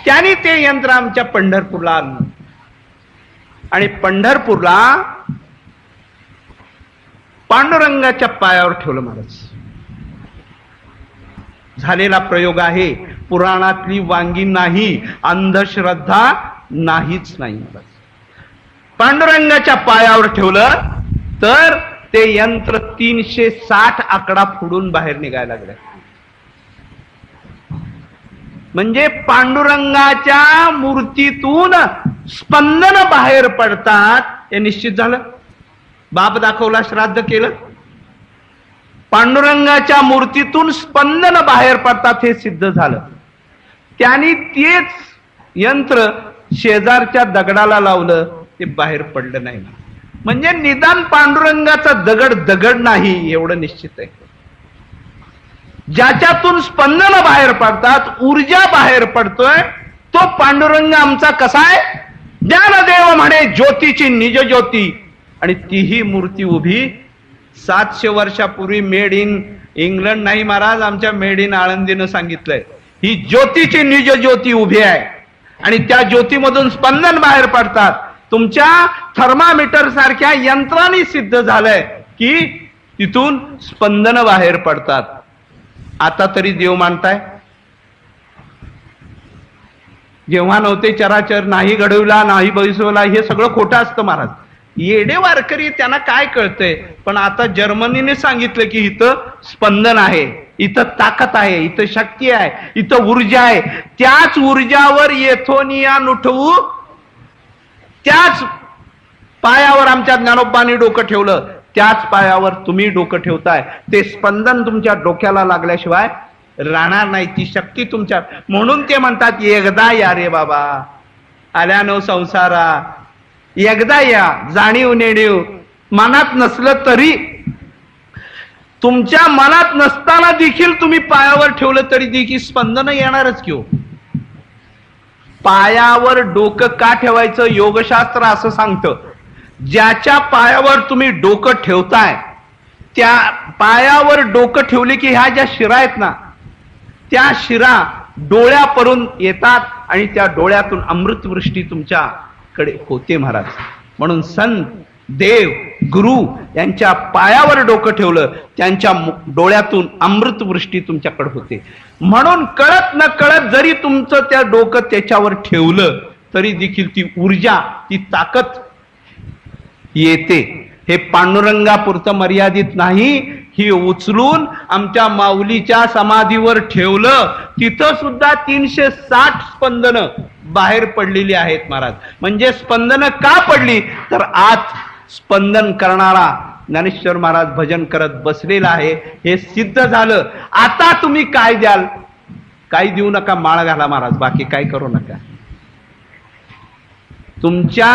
B: त्यांनी ते यंत्र आमच्या पंढरपूरला आणलं आणि पंढरपूरला पांडुरंगाच्या पायावर ठेवलं महाराज. झालेला प्रयोग आहे, पुराणातली वांगी नाही, अंधश्रद्धा नाहीच नाही. पांडुरंगाच्या पायावर ठेवलं तर ते यंत्र 360 आकडा फोडून बाहेर निघायला लागलं. म्हणजे पांडुरंगाच्या मूर्तीतून स्पंदन बाहेर पडतात हे निश्चित झालं. बाप दाखवला, श्राद्ध केलं. पांडुरंगाच्या मूर्तीतून स्पंदन बाहेर पडतात हे सिद्ध झालं. त्यांनी तेच यंत्र शेजारच्या दगडाला लावलं, ते बाहेर पडलं नाही. म्हणजे निदान पांडुरंगाचा दगड दगड नाही एवढं निश्चित आहे. ज्याच्यातून स्पंदन बाहेर पडतात, ऊर्जा बाहेर पडतोय, तो पांडुरंग आमचा कसा आहे? ज्ञानदेव म्हणे ज्योतीची निज ज्योती. आणि तीही मूर्ती उभी 700 वर्षापूर्वी मेड इन इंग्लंड नाही महाराज, आमच्या मेड इन आळंदीनं सांगितलंय. ही ज्योतीची निज ज्योती उभी आहे आणि त्या ज्योतीमधून स्पंदन बाहेर पडतात. तुमच्या थर्मामीटर सारख्या यंत्राने सिद्ध झालंय की तिथून स्पंदन बाहेर पडतात. आता तरी देव मानताय? जेव्हा नव्हते चराचर, नाही घडवला, नाही बसवला, हे सगळं खोटं असतं महाराज. येडे वारकरी त्यांना काय कळतंय. पण आता जर्मनीने सांगितलं की इथं स्पंदन आहे, इथं ताकद आहे, इथं शक्ती आहे, इथं ऊर्जा आहे. त्याच ऊर्जावर येथोनिया नुठवू, त्याच पायावर आमच्या ज्ञानोबांनी डोकं ठेवलं, त्याच पायावर तुम्ही डोकं ठेवताय. ते स्पंदन तुमच्या डोक्याला लागल्याशिवाय राहणार नाही, ती शक्ती तुमच्या. म्हणून ते म्हणतात एकदा या रे बाबा, आल्यानो संसारा, एकदा या, जाणीव नेणीव. मनात नसलं तरी, तुमच्या मनात नसताना देखील तुम्ही पायावर ठेवलं तरी देखील स्पंदन येणारच की हो. पायावर डोकं का ठेवायचं? योगशास्त्र असं सांगतं, ज्याच्या पायावर तुम्ही डोकं ठेवताय त्या पायावर डोकं ठेवले की ह्या ज्या शिरा आहेत ना, त्या शिरा डोळ्यापर्यंत येतात आणि त्या डोळ्यातून अमृतवृष्टी तुमच्याकडे होते महाराज. म्हणून संत, देव, गुरु यांच्या पायावर डोकं ठेवलं, त्यांच्या डोळ्यातून अमृतवृष्टी तुमच्याकडे होते. म्हणून कळत न कळत जरी तुमचं त्या डोकं त्याच्यावर ठेवलं तरी देखील ती ऊर्जा, ती ताकद येते. हे पांडुरंगापुरतं मर्यादित नाही, ही उचलून आमच्या माऊलीच्या समाधीवर ठेवलं. तिथं सुद्धा 360 स्पंदनं बाहेर पडलेली आहेत महाराज. म्हणजे स्पंदनं का पडली तर आज स्पंदन करणारा ज्ञानेश्वर महाराज भजन करत बसलेला आहे, हे सिद्ध झालं. आता तुम्ही काय द्याल? काही देऊ नका, माळ घाला महाराज, बाकी काय करू नका. तुमच्या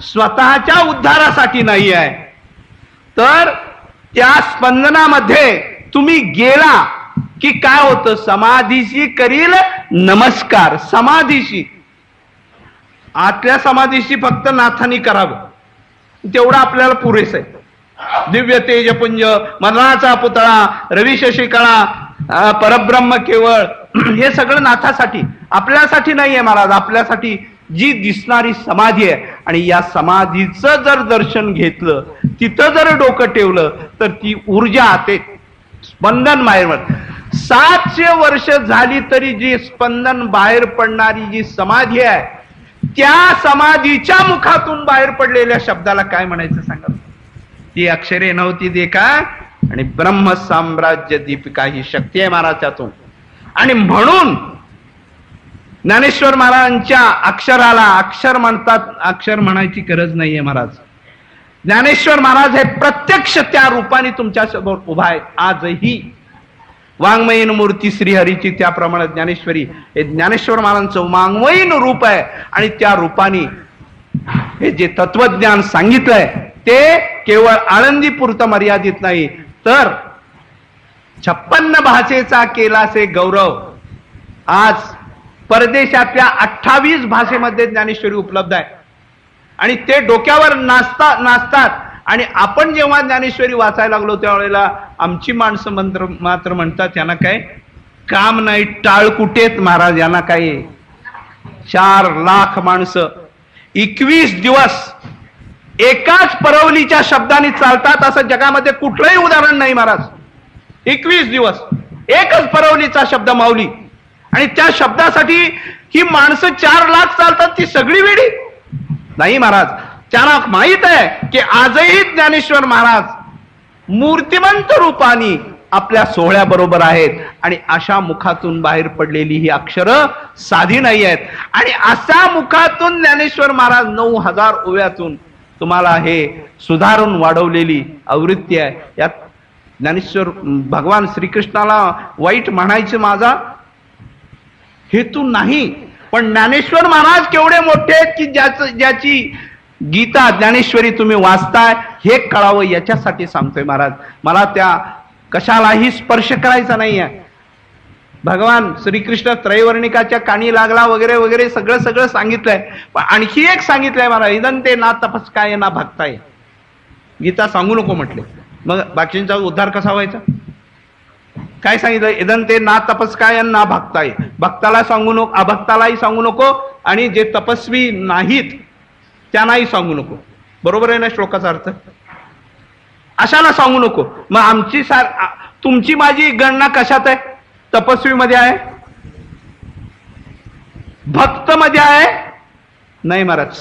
B: स्वतःच्या उद्धारासाठी नाही आहे, तर त्या स्पंदनामध्ये तुम्ही गेला की काय होतं? समाधीशी करील नमस्कार. समाधीशी, आतल्या समाधीशी फक्त नाथानी करावं, तेवढं आपल्याला पुरेस आहे. दिव्य तेजपुंज, मरणाचा पुतळा, रवी शशिकळा, परब्रह्म केवळ, हे सगळं नाथासाठी, आपल्यासाठी नाही आहे महाराज. आपल्यासाठी जी दिसणारी समाधी आहे, आणि या समाधीचं जर दर्शन घेतलं, तिथं जर डोकं ठेवलं, तर ती ऊर्जा, ते स्पंदन बाहेर. 700 वर्ष झाली तरी जी स्पंदन बाहेर पडणारी जी समाधी आहे, त्या समाधीच्या मुखातून बाहेर पडलेल्या शब्दाला काय म्हणायचं सांगा? ती अक्षरे नव्हती दे का, आणि ब्रह्म साम्राज्य दीपिका ही शक्ती आहे महाराजातून. आणि म्हणून ज्ञानेश्वर महाराजांच्या अक्षराला अक्षर म्हणतात, अक्षर म्हणायची गरज नाहीये महाराज. ज्ञानेश्वर महाराज हे प्रत्यक्ष त्या रूपाने तुमच्या समोर उभा आहे. आजही वाङ्मयीन मूर्ती श्रीहरीची, त्याप्रमाणे ज्ञानेश्वरी हे ज्ञानेश्वर महाराजांचं वाङ्मयीन रूप आहे. आणि त्या रूपाने हे जे तत्वज्ञान सांगितलंय ते केवळ आळंदीपुरतं मर्यादित नाही, तर 56 भाषेचा केलासे गौरव. आज परदेशातल्या 28 भाषेमध्ये ज्ञानेश्वरी उपलब्ध आहे, आणि ते डोक्यावर नाचतात. आणि आपण जेव्हा ज्ञानेश्वरी वाचायला लागलो त्यावेळेला आमची माणसं मात्र म्हणतात, यांना काय काम नाही, टाळ कुठेत महाराज, यांना काय. 4 लाख माणसं 21 दिवस एकाच परवलीच्या शब्दाने चालतात, असं जगामध्ये कुठलंही उदाहरण नाही महाराज. 21 दिवस एकच परवलीचा शब्द माऊली, आणि त्या शब्दासाठी ही माणसं 4 लाख चालतात, ती सगळी वेडी नाही महाराज. त्यांना माहित आहे की आजही ज्ञानेश्वर महाराज मूर्तिमंत रूपाने आपल्या सोहळ्याबरोबर आहेत, आणि अशा मुखातून बाहेर पडलेली ही अक्षरं साधी नाही आहेत. आणि अशा मुखातून ज्ञानेश्वर महाराज 9000 ओव्यातून तुम्हाला हे सुधारून वाढवलेली आवृत्ती आहे. यात ज्ञानेश्वर भगवान श्रीकृष्णाला वाईट म्हणायचं माझा हेतू नाही, पण ज्ञानेश्वर महाराज केवढे मोठे आहेत की ज्याची गीता ज्ञानेश्वरी तुम्ही वाचताय हे कळावं याच्यासाठी सांगतोय महाराज. मला त्या कशालाही स्पर्श करायचा नाहीये. भगवान श्रीकृष्ण त्रैवर्णिकाच्या कानी लागला वगैरे वगैरे सगळं सांगितलंय, पण आणखी एक सांगितलंय महाराज, इदं ते ना तपस काय ना भक्ताय. गीता सांगू नको म्हटले, मग बाकींचा उद्धार कसा व्हायचा? काय सांगितलं? इदं ते ना तपस काय ना भक्ताय. भक्ताला सांगू नको, अभक्तालाही सांगू नको, आणि जे तपस्वी नाहीत त्यांनाही सांगू नको. बरोबर आहे ना श्लोकाचा अर्थ? अशाला सांगू नको. मग आमची तुमची माझी गणना कशात आहे? तपस्वी मध्ये आहे, भक्त मध्ये आहे? नाही महाराज,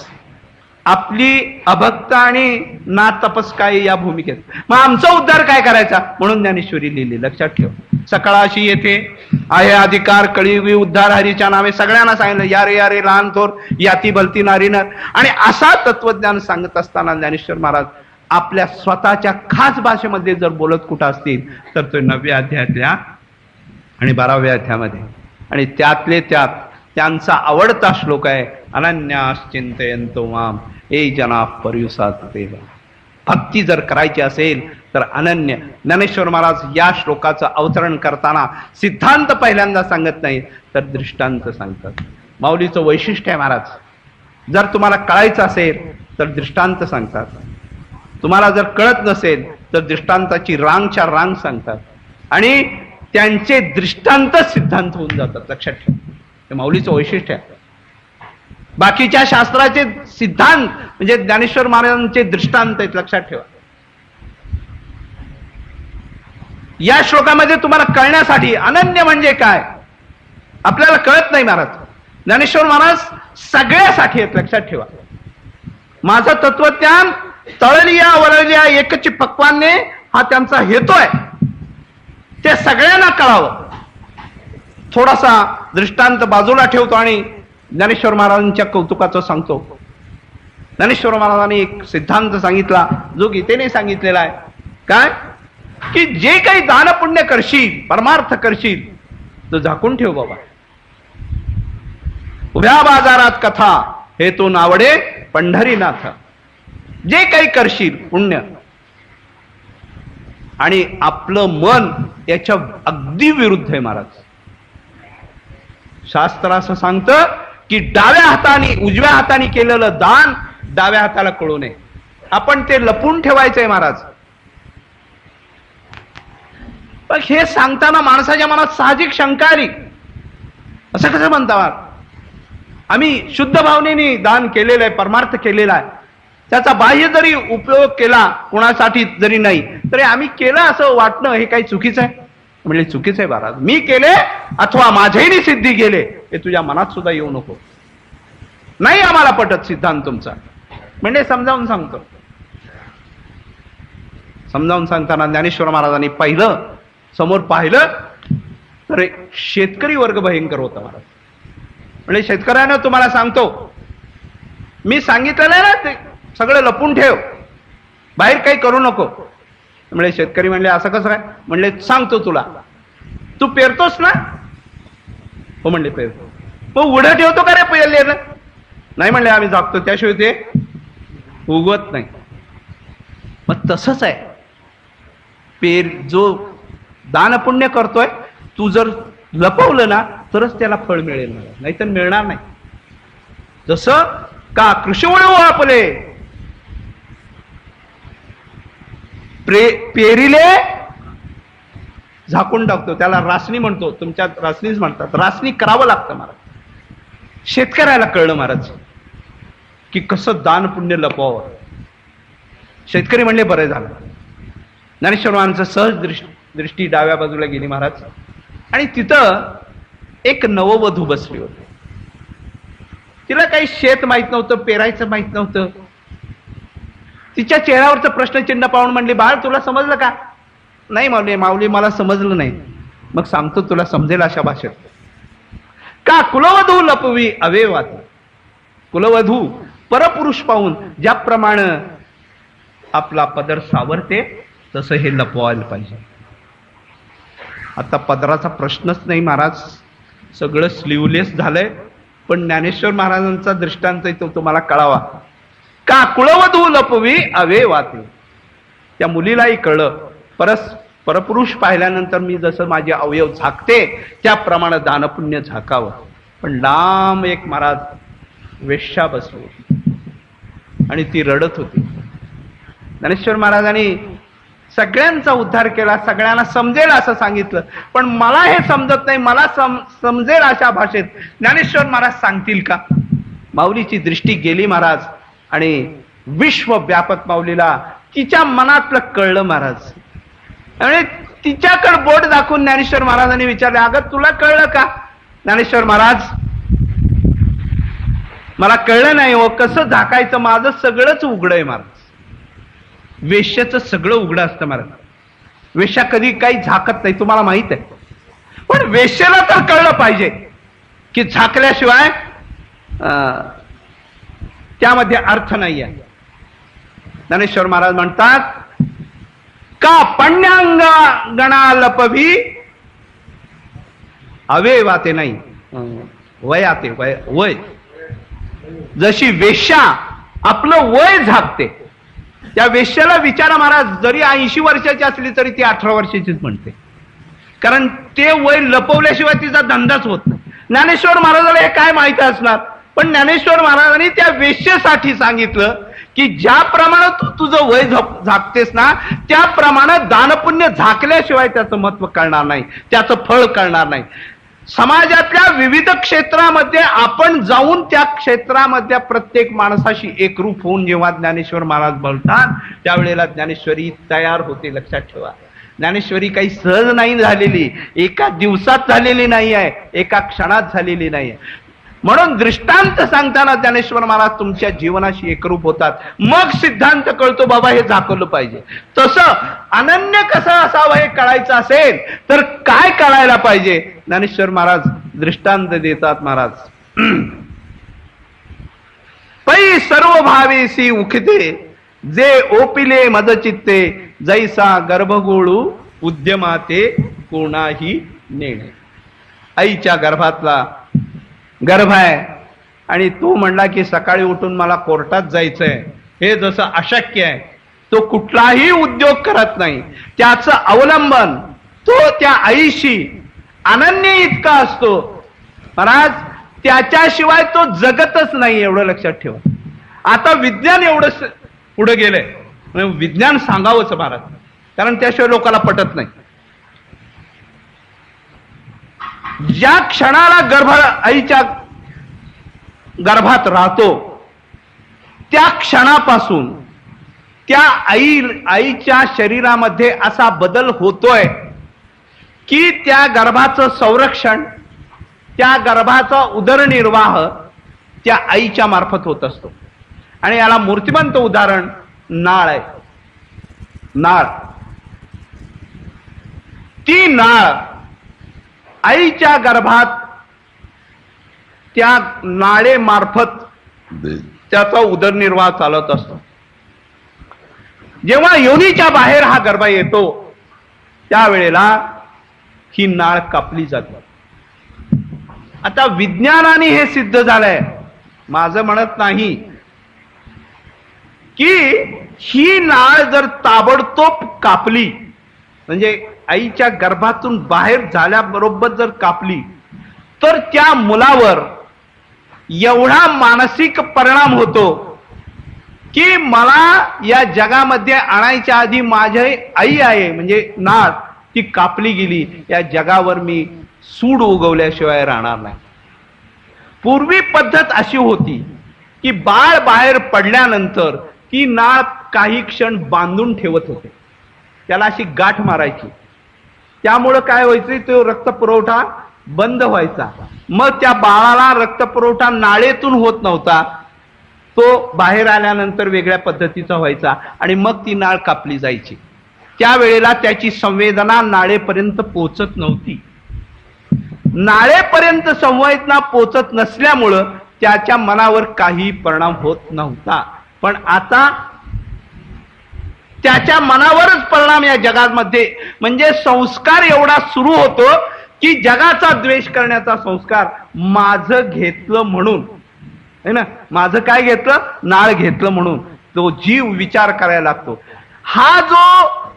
B: आपली अभक्त आणि ना तपस काय या भूमिकेत. मग आमचा उद्धार काय करायचा? म्हणून ज्ञानेश्वरी लिहिली, लक्षात ठेव. सकाळाशी येथे आहे अधिकार, कळीयुगी उद्धार हरीच्या नावे. सगळ्यांना सांगितलं, या रे लहान थोर, याती भलती नारी नर. आणि असा तत्वज्ञान सांगत असताना ज्ञानेश्वर महाराज आपल्या स्वतःच्या खास भाषेमध्ये जर बोलत कुठं असतील तर तो 9व्या अध्यायातल्या आणि 12व्या अध्यायामध्ये. आणि त्यातले त्यात त्यांचा आवडता श्लोक आहे, अनन्याश्चिंतयन्तो माम ए जना पर्युसात देवा. भक्ती जर करायची असेल तर अनन्य. ज्ञानेश्वर महाराज या श्लोकाचं अवतरण करताना सिद्धांत पहिल्यांदा सांगत नाही, तर दृष्टांत सांगतात. माऊलीचं वैशिष्ट्य आहे महाराज, जर तुम्हाला कळायचं असेल तर दृष्टांत सांगतात. तुम्हाला जर कळत नसेल तर दृष्टांताची रांगच्या रांग सांगतात, आणि त्यांचे दृष्टांत सिद्धांत होऊन जातात. लक्षात ठेव, हे माऊलीचं वैशिष्ट्य आहे. बाकीच्या शास्त्राचे सिद्धांत म्हणजे ज्ञानेश्वर महाराजांचे दृष्टांत आहेत, लक्षात ठेवा. या श्लोकामध्ये तुम्हाला कळण्यासाठी अनन्य म्हणजे काय आपल्याला कळत नाही महाराज. ज्ञानेश्वर महाराज सगळ्यासाठी आहेत, लक्षात ठेवा. माझं तत्वज्ञान तळलिया वळलिया एकची पक्वाने हा त्यांचा हेतू आहे. ते सगळ्यांना कळावं. थोडासा दृष्टांत बाजूला ठेवतो आणि ज्ञानेश्वर महाराजांच्या कौतुकाचं सांगतो. ज्ञानेश्वर महाराजांनी एक सिद्धांत सांगितला जो गीतेने सांगितलेला आहे. काय की जे काही दान पुण्य करशील, परमार्थ करशील, तो झाकून ठेव बाबा. उभ्या बाजारात कथा हे तो नावडे पंढरीनाथ. जे काही करशील पुण्य, आणि आपलं मन याच्या अगदी विरुद्ध आहे महाराज. शास्त्र असं सांगतं की डाव्या हाताने उजव्या हाताने केलेलं दान डाव्या हाताला कळू नये. आपण ते लपून ठेवायचंय महाराज. पण हे सांगताना माणसाच्या मनात साहजिक शंका आली, असं कसं म्हणता? आम्ही शुद्ध भावनेने दान केलेलं आहे, परमार्थ केलेला आहे, त्याचा बाह्य जरी उपयोग केला, कोणासाठी जरी नाही तरी आम्ही केलं असं वाटणं हे काही चुकीचं आहे? म्हणजे चुकीचं आहे महाराज. मी केले अथवा माझ्याही सिद्धी गेले हे तुझ्या मनात सुद्धा येऊ नको. नाही आम्हाला पटत सिद्धांत तुमचा. म्हणजे समजावून सांगतो. समजावून सांगताना ज्ञानेश्वर महाराजांनी पहिलं समोर पाहिलं तर शेतकरी वर्ग भयंकर होता महाराज. म्हणजे शेतकऱ्यानं तुम्हाला सांगतो, मी सांगितलेलं ना ते सगळं लपून ठेव, बाहेर काही करू नको. म्हणजे शेतकरी म्हणले असं कसं काय? म्हणले सांगतो तुला, तू पेरतोस ना? हो म्हणले पेरतो. मग उडं ठेवतो का रे पेरलेलं? नाही म्हणले आम्ही झाकतो, त्याशिवाय ते उगवत नाही. मग तसंच आहे जो दानपुण्य करतोय, तू जर लपवलं ना तरच त्याला फळ मिळेल, नाहीतर मिळणार नाही. जसं का कृषिवळू आपले पेरीले झाकून टाकतो, त्याला रासनी म्हणतो, तुमच्यात रासनीच म्हणतात. रासनी करावं लागतं महाराज. शेतकऱ्याला कळलं महाराज की कसं दान पुण्य लपवावं. शेतकरी म्हणले बरं झालं. ज्ञानेश्वर महाराजांचं सहज दृष्टी डाव्या बाजूला गेली महाराज, आणि तिथं एक नववधू बसली होती. तिला काही शेत माहित नव्हतं, पेरायचं माहित नव्हतं. तिच्या चेहऱ्यावरचं प्रश्नचिन्ह पाहून म्हणली, बाळ तुला समजलं का? नाही माऊली मला समजलं नाही. मग सांगतो तुला समजेल अशा भाषेत. का कुलवधू लपवी अवेवात. कुलवधू परपुरुष पाहून ज्याप्रमाणे आपला पदर सावरते तसं हे लपवायला पाहिजे. आता पदराचा प्रश्नच नाही महाराज, सगळं स्लीवलेस झालंय. पण ज्ञानेश्वर महाराजांचा दृष्टांत तो तुम्हाला कळावा. का कुळवधू लपवी अवे वाते. त्या मुलीलाही कळलं, परपुरुष पाहिल्यानंतर मी जसं माझे अवयव झाकते त्याप्रमाणे दानपुण्य झाकावं. पण लांब एक महाराज वेश्या बसली आणि ती रडत होती. ज्ञानेश्वर महाराजांनी सगळ्यांचा उद्धार केला, सगळ्यांना समजेल असं सांगितलं. पण मला हे समजत नाही, मला समजेल अशा भाषेत ज्ञानेश्वर महाराज सांगतील का? माऊलीची दृष्टी गेली महाराज, आणि विश्वव्यापक माऊलीला तिच्या मनातलं कळलं महाराज. आणि तिच्याकडे बोट दाखवून ज्ञानेश्वर महाराजांनी विचारले, अगं तुला कळलं का? ज्ञानेश्वर महाराज मला कळलं नाही हो, कसं झाकायचं? माझं सगळंच उघड आहे महाराज. वेश्याचं सगळं उघडं असतं महाराज. वेश्या कधी काही झाकत नाही, तुम्हाला माहित आहे. पण वेश्याला तर कळलं पाहिजे की झाकल्याशिवाय त्यामध्ये अर्थ नाही आहे. ज्ञानेश्वर महाराज म्हणतात, का पण्यांग गणा लपवी अवे वाते नाही वयाते वय. जशी वेश्या आपलं वय झाकते, त्या वेश्याला विचारा महाराज, जरी 80 वर्षाची असली तरी ती 18 वर्षाचीच म्हणते, कारण ते वय लपवल्याशिवाय तिचा धंदाच होत नाही. ज्ञानेश्वर महाराजाला हे काय माहिती असणार? पण ज्ञानेश्वर महाराजांनी त्या वेश्येसाठी सांगितलं की ज्याप्रमाणे तू तुझं वय झाकतेस ना, त्याप्रमाणे दानपुण्य झाकल्याशिवाय त्याचं महत्व कळणार नाही, त्याचं फळ कळणार नाही. समाजातल्या विविध क्षेत्रामध्ये आपण जाऊन त्या क्षेत्रामधल्या प्रत्येक माणसाशी एकरूप होऊन जेव्हा ज्ञानेश्वर महाराज बोलतात त्यावेळेला ज्ञानेश्वरी तयार होते. लक्षात ठेवा, ज्ञानेश्वरी काही सहज नाही झालेली, एका दिवसात झालेली नाही आहे, एका क्षणात झालेली नाही आहे. म्हणून दृष्टांत सांगताना ज्ञानेश्वर महाराज तुमच्या जीवनाशी एकरूप होतात. मग सिद्धांत कळतो, बाबा हे झाकवलं पाहिजे. तसं अनन्य कसं असावं हे कळायचं असेल तर काय कळायला पाहिजे, ज्ञानेश्वर महाराज दृष्टांत देतात. महाराज पै सर्व भावेसी उखते, जे ओपिले मद चित्ते, जैसा गर्भगोळू उद्यमाते कोणाही नेणे. आईच्या गर्भातला गर्भ आहे आणि तू म्हणला की सकाळी उठून मला कोर्टात जायचंय, हे जसं अशक्य आहे. तो कुठलाही उद्योग करत नाही. त्याचं अवलंबन तो त्या आईशी अनन्य इतका असतो महाराज, त्याच्याशिवाय तो जगतच नाही, एवढं लक्षात ठेवा. आता विज्ञान एवढं पुढे गेलंय, विज्ञान सांगावंच महाराज, कारण त्याशिवाय लोकांना पटत नाही. ज्या क्षणाला आईच्या गर्भात राहतो त्या क्षणापासून त्या आईच्या शरीरामध्ये असा बदल होतोय की त्या गर्भाचं संरक्षण, त्या गर्भाचा उदरनिर्वाह त्या आईच्या मार्फत होत असतो. आणि याला मूर्तिमंत उदाहरण नाळ आहे. नाळ, ती नाळ आईच्या गर्भात त्या नाळेमार्फत त्याचा उदरनिर्वाह चालत असतो. जेव्हा योनीच्या बाहेर हा गर्भ येतो त्यावेळेला ही नाळ कापली जाते. आता विज्ञानाने हे सिद्ध झालंय, माझं म्हणत नाही की ही नाळ जर ताबडतोब कापली, म्हणजे आईच्या गर्भातून बाहेर झाल्याबरोबर जर कापली तर त्या मुलावर एवढा मानसिक परिणाम होतो की मला या जगामध्ये आणायच्या आधी माझी आई आहे म्हणजे नाळ ती कापली गेली, या जगावर मी सूड उगवल्याशिवाय राहणार नाही. पूर्वी पद्धत अशी होती की बाळ बाहेर पडल्यानंतर ती नाळ काही क्षण बांधून ठेवत होते, त्याला अशी गाठ मारायची. त्यामुळं काय व्हायचं, तो रक्तपुरवठा बंद व्हायचा. मग त्या बाळाला रक्तपुरवठा नाळेतून होत नव्हता, तो बाहेर आल्यानंतर वेगळ्या पद्धतीचा व्हायचा आणि मग ती नाळ कापली जायची. त्यावेळेला त्याची संवेदना नाळेपर्यंत पोचत नव्हती. नाळेपर्यंत संवेदना पोचत नसल्यामुळं त्याच्या मनावर काही परिणाम होत नव्हता. पण आता त्याच्या मनावरच परिणाम या जगामध्ये, म्हणजे संस्कार एवढा सुरू होतो की जगाचा द्वेष करण्याचा संस्कार. माझं घेतलं म्हणून है ना, माझं काय घेतलं, नाळ घेतलं म्हणून तो जीव विचार करायला लागतो. हा जो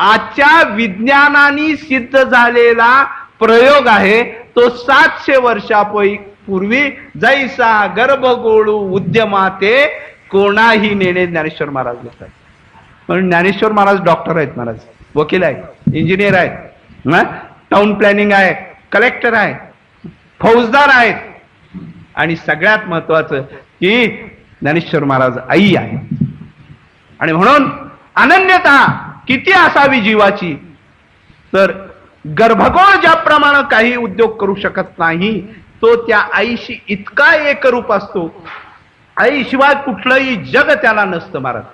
B: आजच्या विज्ञानाने सिद्ध झालेला प्रयोग आहे तो 700 वर्षापूर्वी जैसा गर्भगोळू उद्यमाते कोणाही नेणे ज्ञानेश्वर महाराज लिहितात. म्हणून ज्ञानेश्वर महाराज डॉक्टर आहेत, महाराज वकील आहेत, इंजिनियर आहेत, टाउन प्लॅनिंग आहे, कलेक्टर आहे, फौजदार आहेत, आणि सगळ्यात महत्वाचं की ज्ञानेश्वर महाराज आई आहे. आणि म्हणून अनन्यता किती असावी जीवाची, तर गर्भगोळ ज्याप्रमाणे काही उद्योग करू शकत नाही तो त्या आईशी इतका एकरूप असतो, आईशिवाय कुठलंही जग त्याला नसतं महाराज.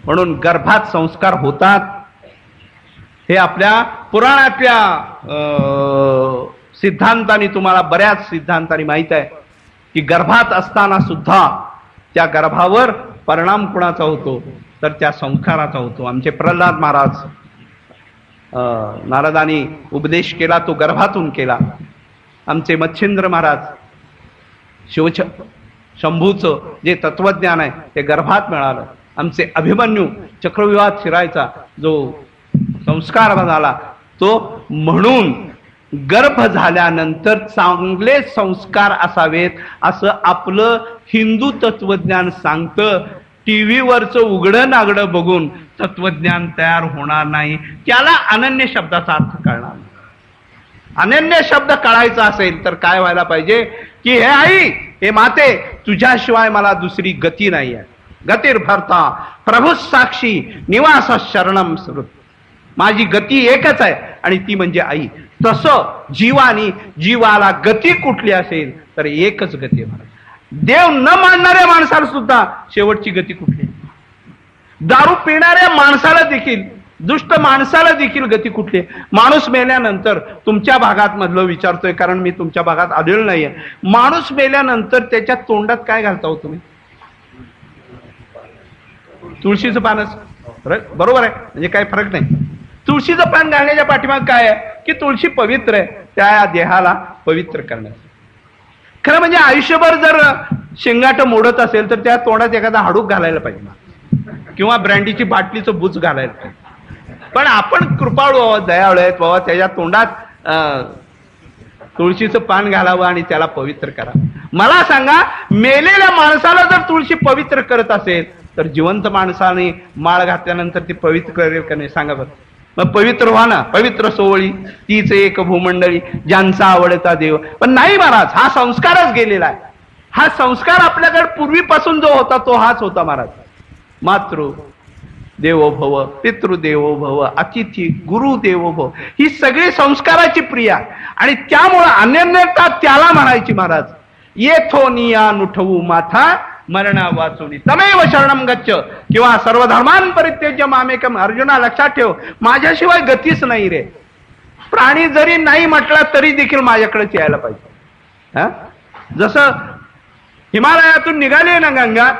B: म्हणून गर्भात संस्कार होतात. हे आपल्या पुराणातल्या सिद्धांतांनी, तुम्हाला बऱ्याच सिद्धांतांनी माहित आहे की गर्भात असताना सुद्धा त्या गर्भावर परिणाम कुणाचा होतो, तर त्या संस्काराचा होतो. आमचे प्रल्हाद महाराज, नारदांनी उपदेश केला तो गर्भातून केला. आमचे मच्छिंद्र महाराज, शंभूचं जे तत्वज्ञान आहे ते गर्भात मिळालं. आमचे अभिमन्यू चक्रव्यूहात शिरायचा जो संस्कार झाला तो. म्हणून गर्भ झाल्यानंतर चांगले संस्कार असावेत असं आपलं हिंदू तत्वज्ञान सांगतं. टीव्हीवरचं उघडं नागडं बघून तत्वज्ञान तयार होणार नाही, त्याला अनन्य शब्दाचा अर्थ कळणार नाही. अनन्य शब्द कळायचा असेल तर काय व्हायला पाहिजे की हे आई, हे माते, तुझ्याशिवाय मला दुसरी गती नाही आहे. गतीर भरता प्रभू साक्षी निवास शरणम स्मृत. माझी गती एकच आहे, आणि ती म्हणजे आई. तसं जीवाला गती कुठली असेल तर एकच गती आहे महाराज. देव न मानणाऱ्या माणसाला सुद्धा शेवटची गती कुठली? दारू पिणाऱ्या माणसाला देखील, दुष्ट माणसाला देखील गती कुठली? माणूस मेल्यानंतर, तुमच्या भागात मधलं विचारतोय कारण मी तुमच्या भागात आलेलो नाहीये, माणूस मेल्यानंतर त्याच्या तोंडात काय घालता हो तुम्ही? तुळशीचं पानच. बरोबर आहे, म्हणजे काही फरक नाही. तुळशीचं पान घालण्याच्या पाठीमाग काय आहे की तुळशी पवित्र आहे, त्या देहाला पवित्र करण्याचं. खरं म्हणजे आयुष्यभर जर शेंगाट मोडत असेल तर त्या तोंडात एखादा हाडूक घालायला पाहिजे किंवा ब्रँडीची बाटलीचं बुच घालायला पाहिजे. पण आपण कृपाळू आहोत, दयाळू आहेत बाबा, त्याच्या तोंडात तुळशीचं पान घालावं आणि त्याला पवित्र करा. मला सांगा, मेलेल्या माणसाला जर तुळशी पवित्र करत असेल तर जिवंत माणसाने माळ घातल्यानंतर ती पवित्र करेल का नाही? सांगा बरं. मग पवित्र व्हा ना. पवित्र सोहळी तीच एक भूमंडळी, ज्यांचा आवडता देव. पण नाही महाराज, हा संस्कारच गेलेला आहे. हा संस्कार आपल्याकडे पूर्वीपासून जो होता तो हाच होता महाराज. मातृ देवो भव, पितृदेवो भव, अतिथी गुरु देवो भव, ही सगळी संस्काराची प्रिया. आणि त्यामुळं अनन्यता त्याला म्हणायची महाराज. येथोनिया नुठवू माथा मरणा वाचुनी तमेव शरणम गच्छ, किंवा सर्व धर्मान परित्यज्य मामेकम. अर्जुना लक्षात ठेव, माझ्याशिवाय गतीच नाही रे. प्राणी जरी नाही म्हटला तरी देखील माझ्याकडेच यायला पाहिजे. जसं हिमालयातून निघाले ना गंगा,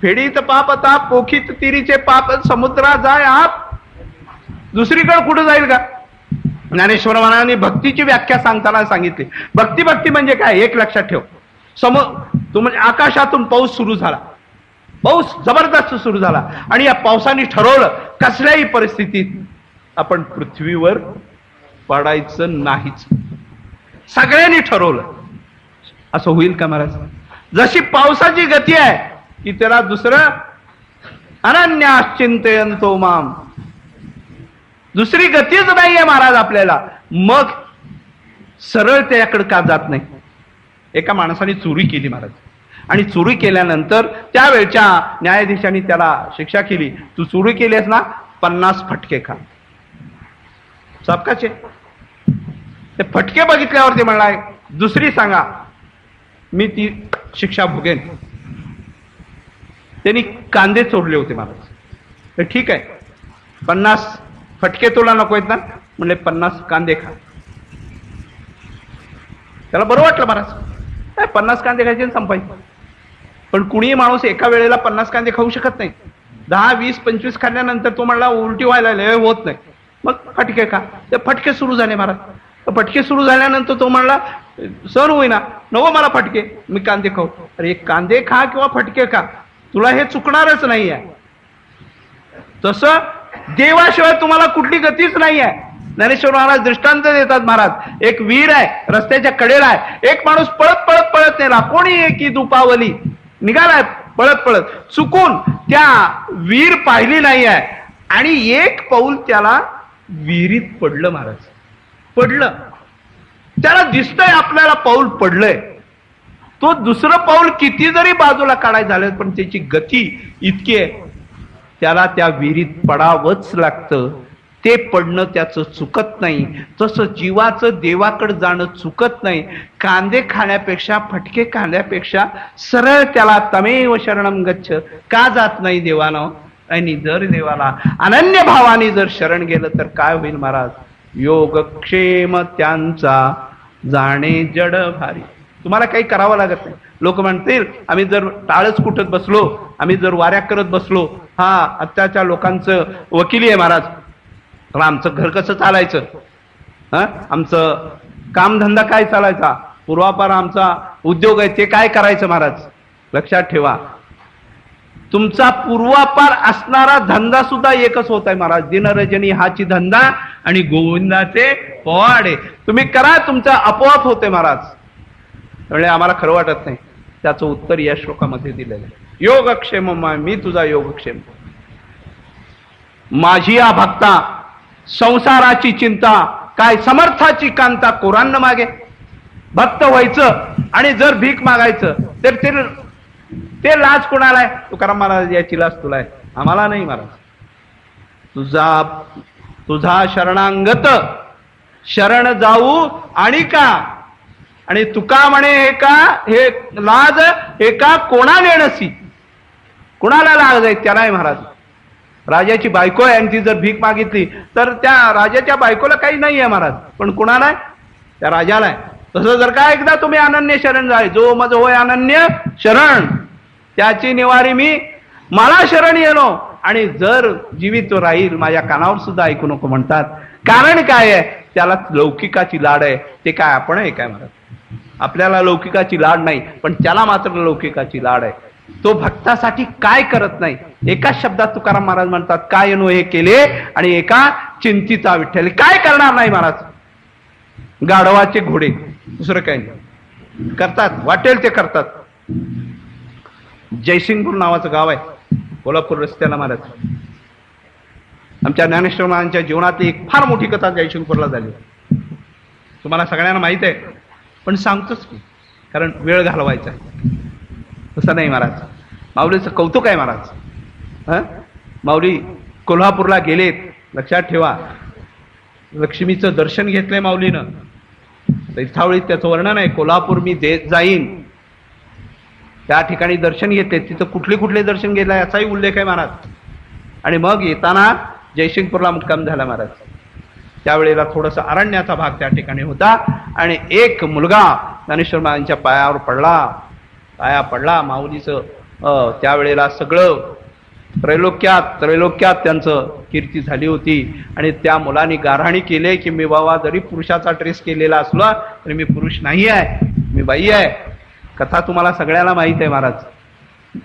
B: फेडीत पाप ताप, पोखीत तिरीचे पाप, समुद्रा जाय आप. दुसरीकडे कुठं जाईल का? ज्ञानेश्वर महाराजांनी भक्तीची व्याख्या सांगताना सांगितली. भक्ती म्हणजे काय? एक लक्षात ठेव. म्हणजे आकाशातून पाऊस सुरू झाला, पाऊस जबरदस्त सुरू झाला, आणि या पावसाने ठरवलं कसल्याही परिस्थितीत आपण पृथ्वीवर पडायचं नाहीच. सगळ्यांनी ठरवलं. असं होईल का महाराज? जशी पावसाची गती आहे की त्याला दुसरं अनन्याश्चिंतयन्तो माम, दुसरी गतीच नाहीये महाराज आपल्याला. मग सरळ त्याकडे का जात नाही? एका माणसाने चोरी केली महाराज, आणि चोरी केल्यानंतर त्यावेळच्या न्यायाधीशांनी त्याला शिक्षा केली. तू चोरी केलीस ना, 50 फटके खा. सबकाचे ते फटके बघितल्यावर ते म्हणलाय, दुसरी सांगा मी ती शिक्षा भोगेन. त्यांनी कांदे चोरले होते महाराज. तर ठीक आहे, 50 फटके तुला नको आहेत ना, म्हणले 50 कांदे खा. त्याला बरं वाटलं महाराज, 50 कांदे खायचे संपायचे. पण कुणीही माणूस एका वेळेला 50 कांदे खाऊ शकत नाही. 10, 20, 25 खाल्ल्यानंतर तो म्हणला उलटी व्हायला होत नाही, मग फटके खा. ते फटके सुरू झाले महाराज. फटके सुरू झाल्यानंतर तो म्हणला सण होईना, नको मला फटके, मी कांदे खाऊ. अरे कांदे खा किंवा फटके खा, तुला हे चुकणारच नाही आहे. तसं देवाशिवाय तुम्हाला कुठली गतीच नाही आहे. ज्ञानेश्वर महाराज दृष्टांत देतात महाराज. एक वीर आहे, रस्त्याच्या कडेला आहे. एक माणूस पळत पळत पळत नेला, कोणी एकी दुपावली निघालाय पळत पळत, चुकून त्या वीर पाहिली नाही आहे, आणि एक पाऊल त्याला विहिरीत पडलं महाराज. पडलं, त्याला दिसतंय आपल्याला पाऊल पडलंय. तो दुसरं पाऊल किती जरी बाजूला काढायचं झालं पण त्याची गती इतकी आहे, त्याला त्या विहिरीत पडावंच लागतं. ते पडणं त्याचं चुकत नाही. तसं जीवाचं देवाकडे जाणं चुकत नाही. कांदे खाण्यापेक्षा, फटके खाण्यापेक्षा सरळ त्याला तमेव शरणम गच्छ का जात नाही देवानं? आणि जर देवाला अनन्य भावाने जर शरण गेलं तर काय होईल महाराज? योगक्षेम त्यांचा जाणे जड भारी. तुम्हाला काही करावं लागत नाही. लोक म्हणतील आम्ही जर टाळच कुठत बसलो, आम्ही जर वाऱ्या करत बसलो, हा आत्ताच्या लोकांचं वकिली आहे महाराज, तर आमचं घर कसं चालायचं? आमचं कामधंदा काय चालायचा? पूर्वापार आमचा उद्योग आहे ते काय करायचं महाराज? लक्षात ठेवा, तुमचा पूर्वापार असणारा धंदा सुद्धा एकच होत आहे महाराज. दिनरजनी हाची धंदा आणि गोविंदाचे पोवाडे. तुम्ही करा, तुमचा आपोआप होते महाराज. म्हणजे आम्हाला खरं वाटत नाही. त्याचं उत्तर या श्लोकामध्ये दिलेलं आहे. योगक्षेम, मी तुझा योगक्षेम. माझी या भक्ता संसाराची चिंता काय, समर्थाची कांता कोरांना मागे. भक्त व्हायचं आणि जर भीक मागायचं तर ते लाज कोणाला आहे? तुकाराम महाराज याची लाज तुला आहे, आम्हाला नाही महाराज. तुझा शरणांगत शरण जाऊ आणि का, आणि तुका म्हणे हे लाज हे का कोणा नेणसी, कुणाला लाज आहे त्याला आहे महाराज. राजाची बायको आहे आणि ती जर भीक मागितली तर त्या राजाच्या बायकोला काही नाही आहे महाराज, पण कुणाला आहे, त्या राजाला आहे. तसं जर का एकदा तुम्ही अनन्य शरण जाय, जो मज होय अनन्य शरण त्याची निवारी मी, मला शरण येलो. आणि जर जीवित राहील माझ्या कानावर सुद्धा ऐकू नको म्हणतात. कारण काय आहे, त्याला लौकिकाची लाड आहे. ते काय आपण आहे काय महाराज, आपल्याला लौकिकाची लाड नाही, पण त्याला मात्र लौकिकाची लाड आहे. तो भक्तासाठी काय करत नाही. एका शब्दात तुकाराम महाराज म्हणतात, काय नो हे केले, आणि एका चिंतीचा विठ्ठल. काय करणार नाही महाराज, गाढवाचे घोडे, दुसरं काही नाही. करतात, वाटेल ते करतात. जयसिंगपूर नावाचं गाव आहे कोल्हापूर रस्त्याला महाराज. आमच्या ज्ञानेश्वर महाराजांच्या जीवनातली एक फार मोठी कथा जयसिंगपूरला झाली. तुम्हाला सगळ्यांना माहित आहे, पण सांगतोच की, कारण वेळ घालवायचा. तसं नाही महाराज, माऊलीचं कौतुक आहे महाराज. माऊली कोल्हापूरला गेलेत, लक्षात ठेवा. लक्ष्मीचं दर्शन घेतलंय माऊलीनं. तीर्थावळीत त्याचं वर्णन आहे, कोल्हापूर मी देत जाईन, त्या ठिकाणी दर्शन घेतले. तिथं कुठले कुठले दर्शन घेतलं याचाही उल्लेख आहे महाराज. आणि मग येताना जयसिंगपूरला मुक्काम झाला महाराज. त्यावेळेला थोडंसं अरण्याचा भाग त्या ठिकाणी होता, आणि एक मुलगा ज्ञानेश्वर महाराजांच्या पायावर पाया पडला. माऊलीचं त्यावेळेला सगळं त्रैलोक्यात त्यांचं कीर्ती झाली होती. आणि त्या मुलाने गाऱ्हाणी केले की मी बाबा जरी पुरुषाचा ड्रेस केलेला असला तरी मी पुरुष नाही आहे, मी बाई आहे. कथा तुम्हाला सगळ्याला माहित आहे महाराज.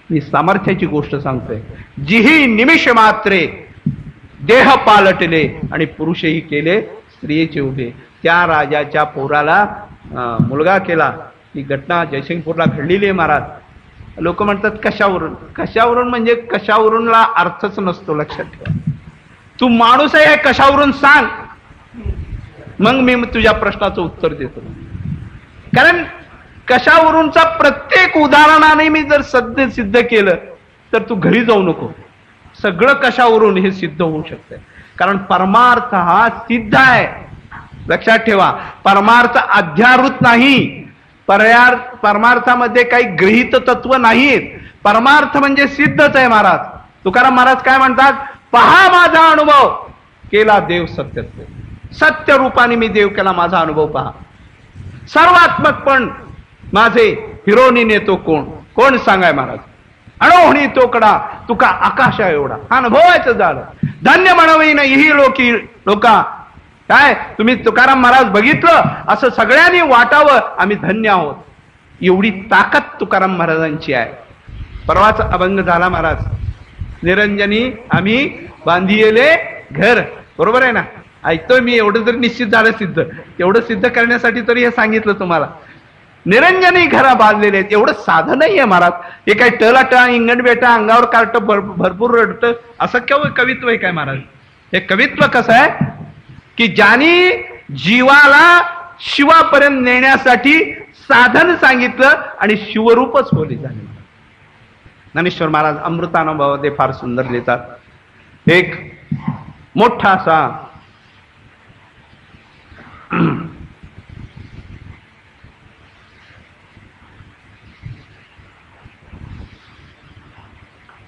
B: मी सामर्थ्याची गोष्ट सांगतोय. जिही निमिष मात्रे देह पालटले आणि पुरुषही केले स्त्रियेचे उभे. त्या राजाच्या पोराला मुलगा केला. ही घटना जयसिंगपूरला घडलेली आहे महाराज. लोक म्हणतात कशावरून म्हणजे कशावरूनला अर्थच नसतो, लक्षात ठेवा. तू माणूस आहे कशावरून सांग, मग मी तुझ्या प्रश्नाचं उत्तर देतो. कारण कशावरूनचा प्रत्येक उदाहरणाने मी जर सिद्ध केलं तर तू घरी जाऊ नको. सगळं कशावरून हे सिद्ध होऊ शकते. कारण परमार्थ हा सिद्ध आहे, लक्षात ठेवा. परमार्थ अध्यारूत नाही. परमार्थामध्ये काही गृहीत तत्व नाहीत. परमार्थ म्हणजे सिद्धच आहे महाराज. तुकाराम महाराज काय म्हणतात, पहा माझा अनुभव केला देव सत्यत्व. सत्य रूपाने मी देव केला, माझा अनुभव पहा. सर्वात्मक पण माझे हिरोनी नेतो कोण सांगाय महाराज. अणोहणी तोकडा तुका आकाशा एवढा, हा अनुभवायचं झालं. धन्य म्हणवी नाही ही लोका. काय तुम्ही तुकाराम महाराज बघितलं असं सगळ्यांनी वाटावं, आम्ही धन्य आहोत. एवढी ताकद तुकाराम महाराजांची आहे. परवाच अभंग झाला महाराज, निरंजनी आम्ही बांधिले घर. बरोबर आहे ना, ऐकतोय मी. एवढं जर निश्चित झालं सिद्ध, एवढं सिद्ध करण्यासाठी तरी हे सांगितलं तुम्हाला. निरंजनी घरा बांधलेले आहेत. एवढं साधं नाही आहे महाराज. हे काय टलाटा इंगण बेटा अंगावर कार्ट भरपूर रडतं असं केवळ कवित्व आहे काय महाराज. हे कवित्व कसं आहे की ज्यांनी जीवाला शिवापर्यंत नेण्यासाठी साधन सांगितलं आणि शिवरूपच बोली झाले. ज्ञानेश्वर महाराज अमृतानुभवामध्ये फार सुंदर लिहितात. एक मोठा असा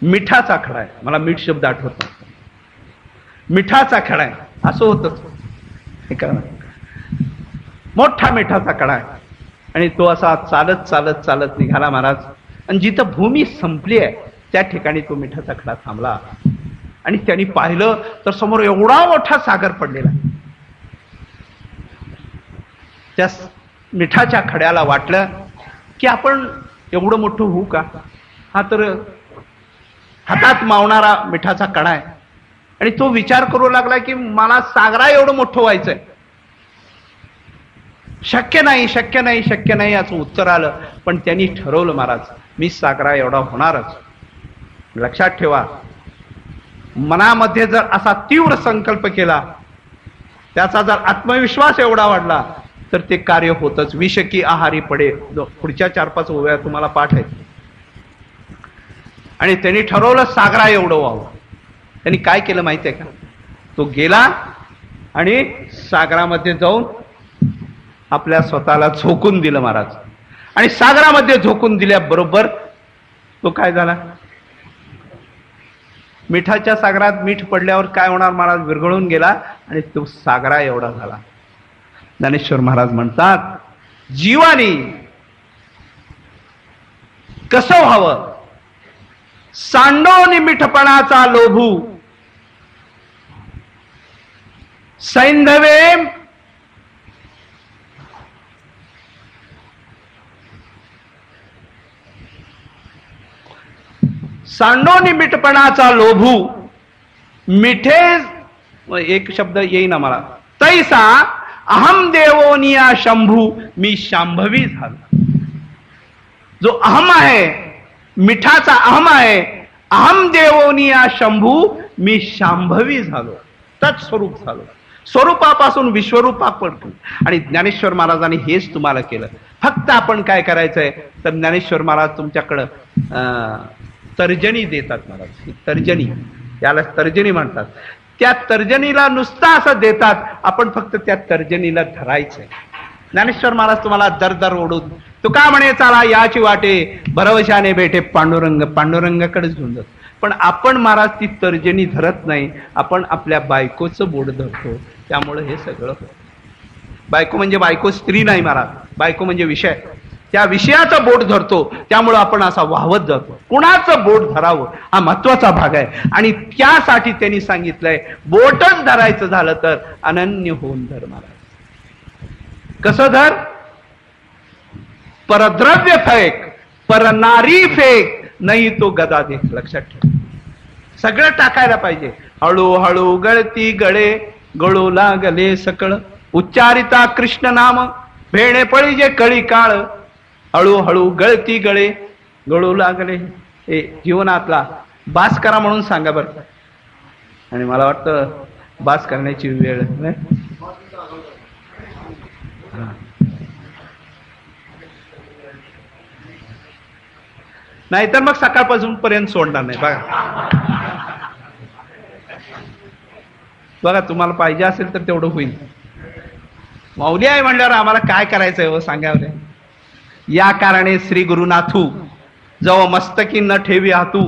B: मिठाचा खडा आहे. मला मीठ शब्द आठवत नाही. मिठाचा खडा आहे असं होतं. मोठा मिठाचा कडा आहे आणि तो असा चालत चालत चालत निघाला महाराज. आणि जिथं भूमी संपली आहे त्या ठिकाणी तो मिठाचा खडा थांबला. आणि त्यांनी पाहिलं तर समोर एवढा मोठा सागर पडलेला. त्या मिठाच्या खड्याला वाटलं की आपण एवढं मोठं होऊ का. हा तर हातात मावणारा मिठाचा कडा आहे. आणि तो विचार करू लागला की मला सागरा एवढं मोठं व्हायचंय. शक्य नाही शक्य नाही शक्य नाही असं उत्तर आलं. पण त्यांनी ठरवलं महाराज मी सागरा एवढा होणारच. लक्षात ठेवा, मनामध्ये जर असा तीव्र संकल्प केला, त्याचा जर आत्मविश्वास एवढा वाढला तर ते कार्य होतच. विषकी आहारी पडे. पुढच्या 4-5 ओव्या तुम्हाला पाठ आहेत. आणि त्यांनी ठरवलं सागरा एवढं व्हावं. त्यांनी काय केलं माहितीये का, तो गेला आणि सागरामध्ये जाऊन आपल्या स्वतःला झोकून दिलं महाराज. आणि सागरामध्ये झोकून दिल्याबरोबर तो काय झाला? मिठाच्या सागरात मीठ पडल्यावर काय होणार महाराज? विरघळून गेला आणि तो सागरा एवढा झाला. ज्ञानेश्वर महाराज म्हणतात, जीवानी कसं व्हावं? सांडोनी मिठपणाचा लोभू, सैंधवे सांडोनी मिठपणाचा लोभू, मिठे एक शब्द येईना मला, तैसा अहम देवोनिया शंभू, मी शांभवी झालो. जो अहम आहे, मिठाचा अहम आहे, अहम देवोनिया शंभू, मी शांभवी झालो, तत्स्वरूप झालो. स्वरूपापासून विश्वरूपापर्यंत. आणि ज्ञानेश्वर महाराजांनी हेच तुम्हाला केलं. फक्त आपण काय करायचंय तर ज्ञानेश्वर महाराज तुमच्याकडं तर्जनी देतात महाराज. तर्जनी, याला तर्जनी म्हणतात. त्या तर्जनीला नुसता असं देतात, आपण फक्त त्या तर्जनीला धरायचंय. ज्ञानेश्वर महाराज तुम्हाला दर दर ओढून, तू का म्हणे चाला याची वाटे, भरवशाने भेटे पांडुरंग, पांडुरंगाकडेच घेऊन जातो. पण आपण महाराज ती तर्जनी धरत नाही, आपण आपल्या बायकोचं बोट धरतो. त्यामुळे हे सगळं होतं. बायको म्हणजे बायको स्त्री नाही महाराज, बायको म्हणजे विषय. त्या विषयाचं बोट धरतो, त्यामुळं आपण असा वाहवत जातो. कुणाचं बोट धरावं हा महत्वाचा भाग आहे. आणि त्यासाठी त्यांनी सांगितलंय, बोटच धरायचं झालं तर अनन्य होऊन धर महाराज. कसं धर? परद्रव्य फेक, परनारी फेक, नाही तो गदा देख. लक्षात ठेव, सगळं टाकायला पाहिजे. हळूहळू गळती गळे, गळू लागले सकळ, उच्चारिता कृष्ण नाम, भेणे पळीजे कळी काळ. हळूहळू गळती गळे, गळू लागले. हे जीवनातला बास करा म्हणून सांगा बरं. आणि मला वाटतं बास करण्याची वेळ नाहीतर मग सकाळपासून पर्यंत सोडणार नाही. बघा तुम्हाला पाहिजे असेल तर तेवढं होईल. माऊली आहे म्हणल्यावर आम्हाला काय करायचंय हो सांगावं. या कारणे श्री गुरुनाथू, जव मस्तकी न ठेवी हातू,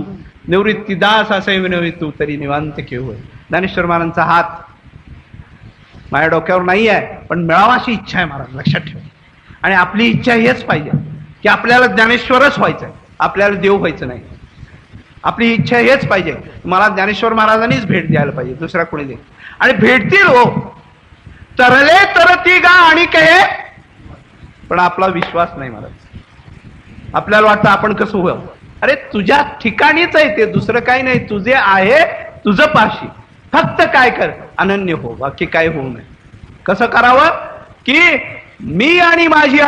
B: निवृत्तीदास असे विनवी तू, तरी निवांत केव्ह. ज्ञानेश्वर महाराजांचा हात माझ्या डोक्यावर नाही आहे, पण मिळावा अशी इच्छा आहे महाराज. लक्षात ठेवा. आणि आपली इच्छा हेच पाहिजे की आपल्याला ज्ञानेश्वरच व्हायचंय, आपल्याला देव व्हायचं नाही. आपली इच्छा हेच पाहिजे, मला ज्ञानेश्वर महाराजांनीच भेट द्यायला पाहिजे, दुसरा कोणी दे. आणि भेटतील हो, तरले तर ती गा आणि कहे. पण आपला विश्वास नाही महाराज. आपल्याला वाटतं आपण कसं व्हावं. अरे तुझ्या ठिकाणीच आहे ते, दुसरं काही नाही. तुझे आहे तुझं पाशी, फक्त काय कर, अनन्य हो, बाकी काय होऊ नये. कसं करावं की मी आणि माझी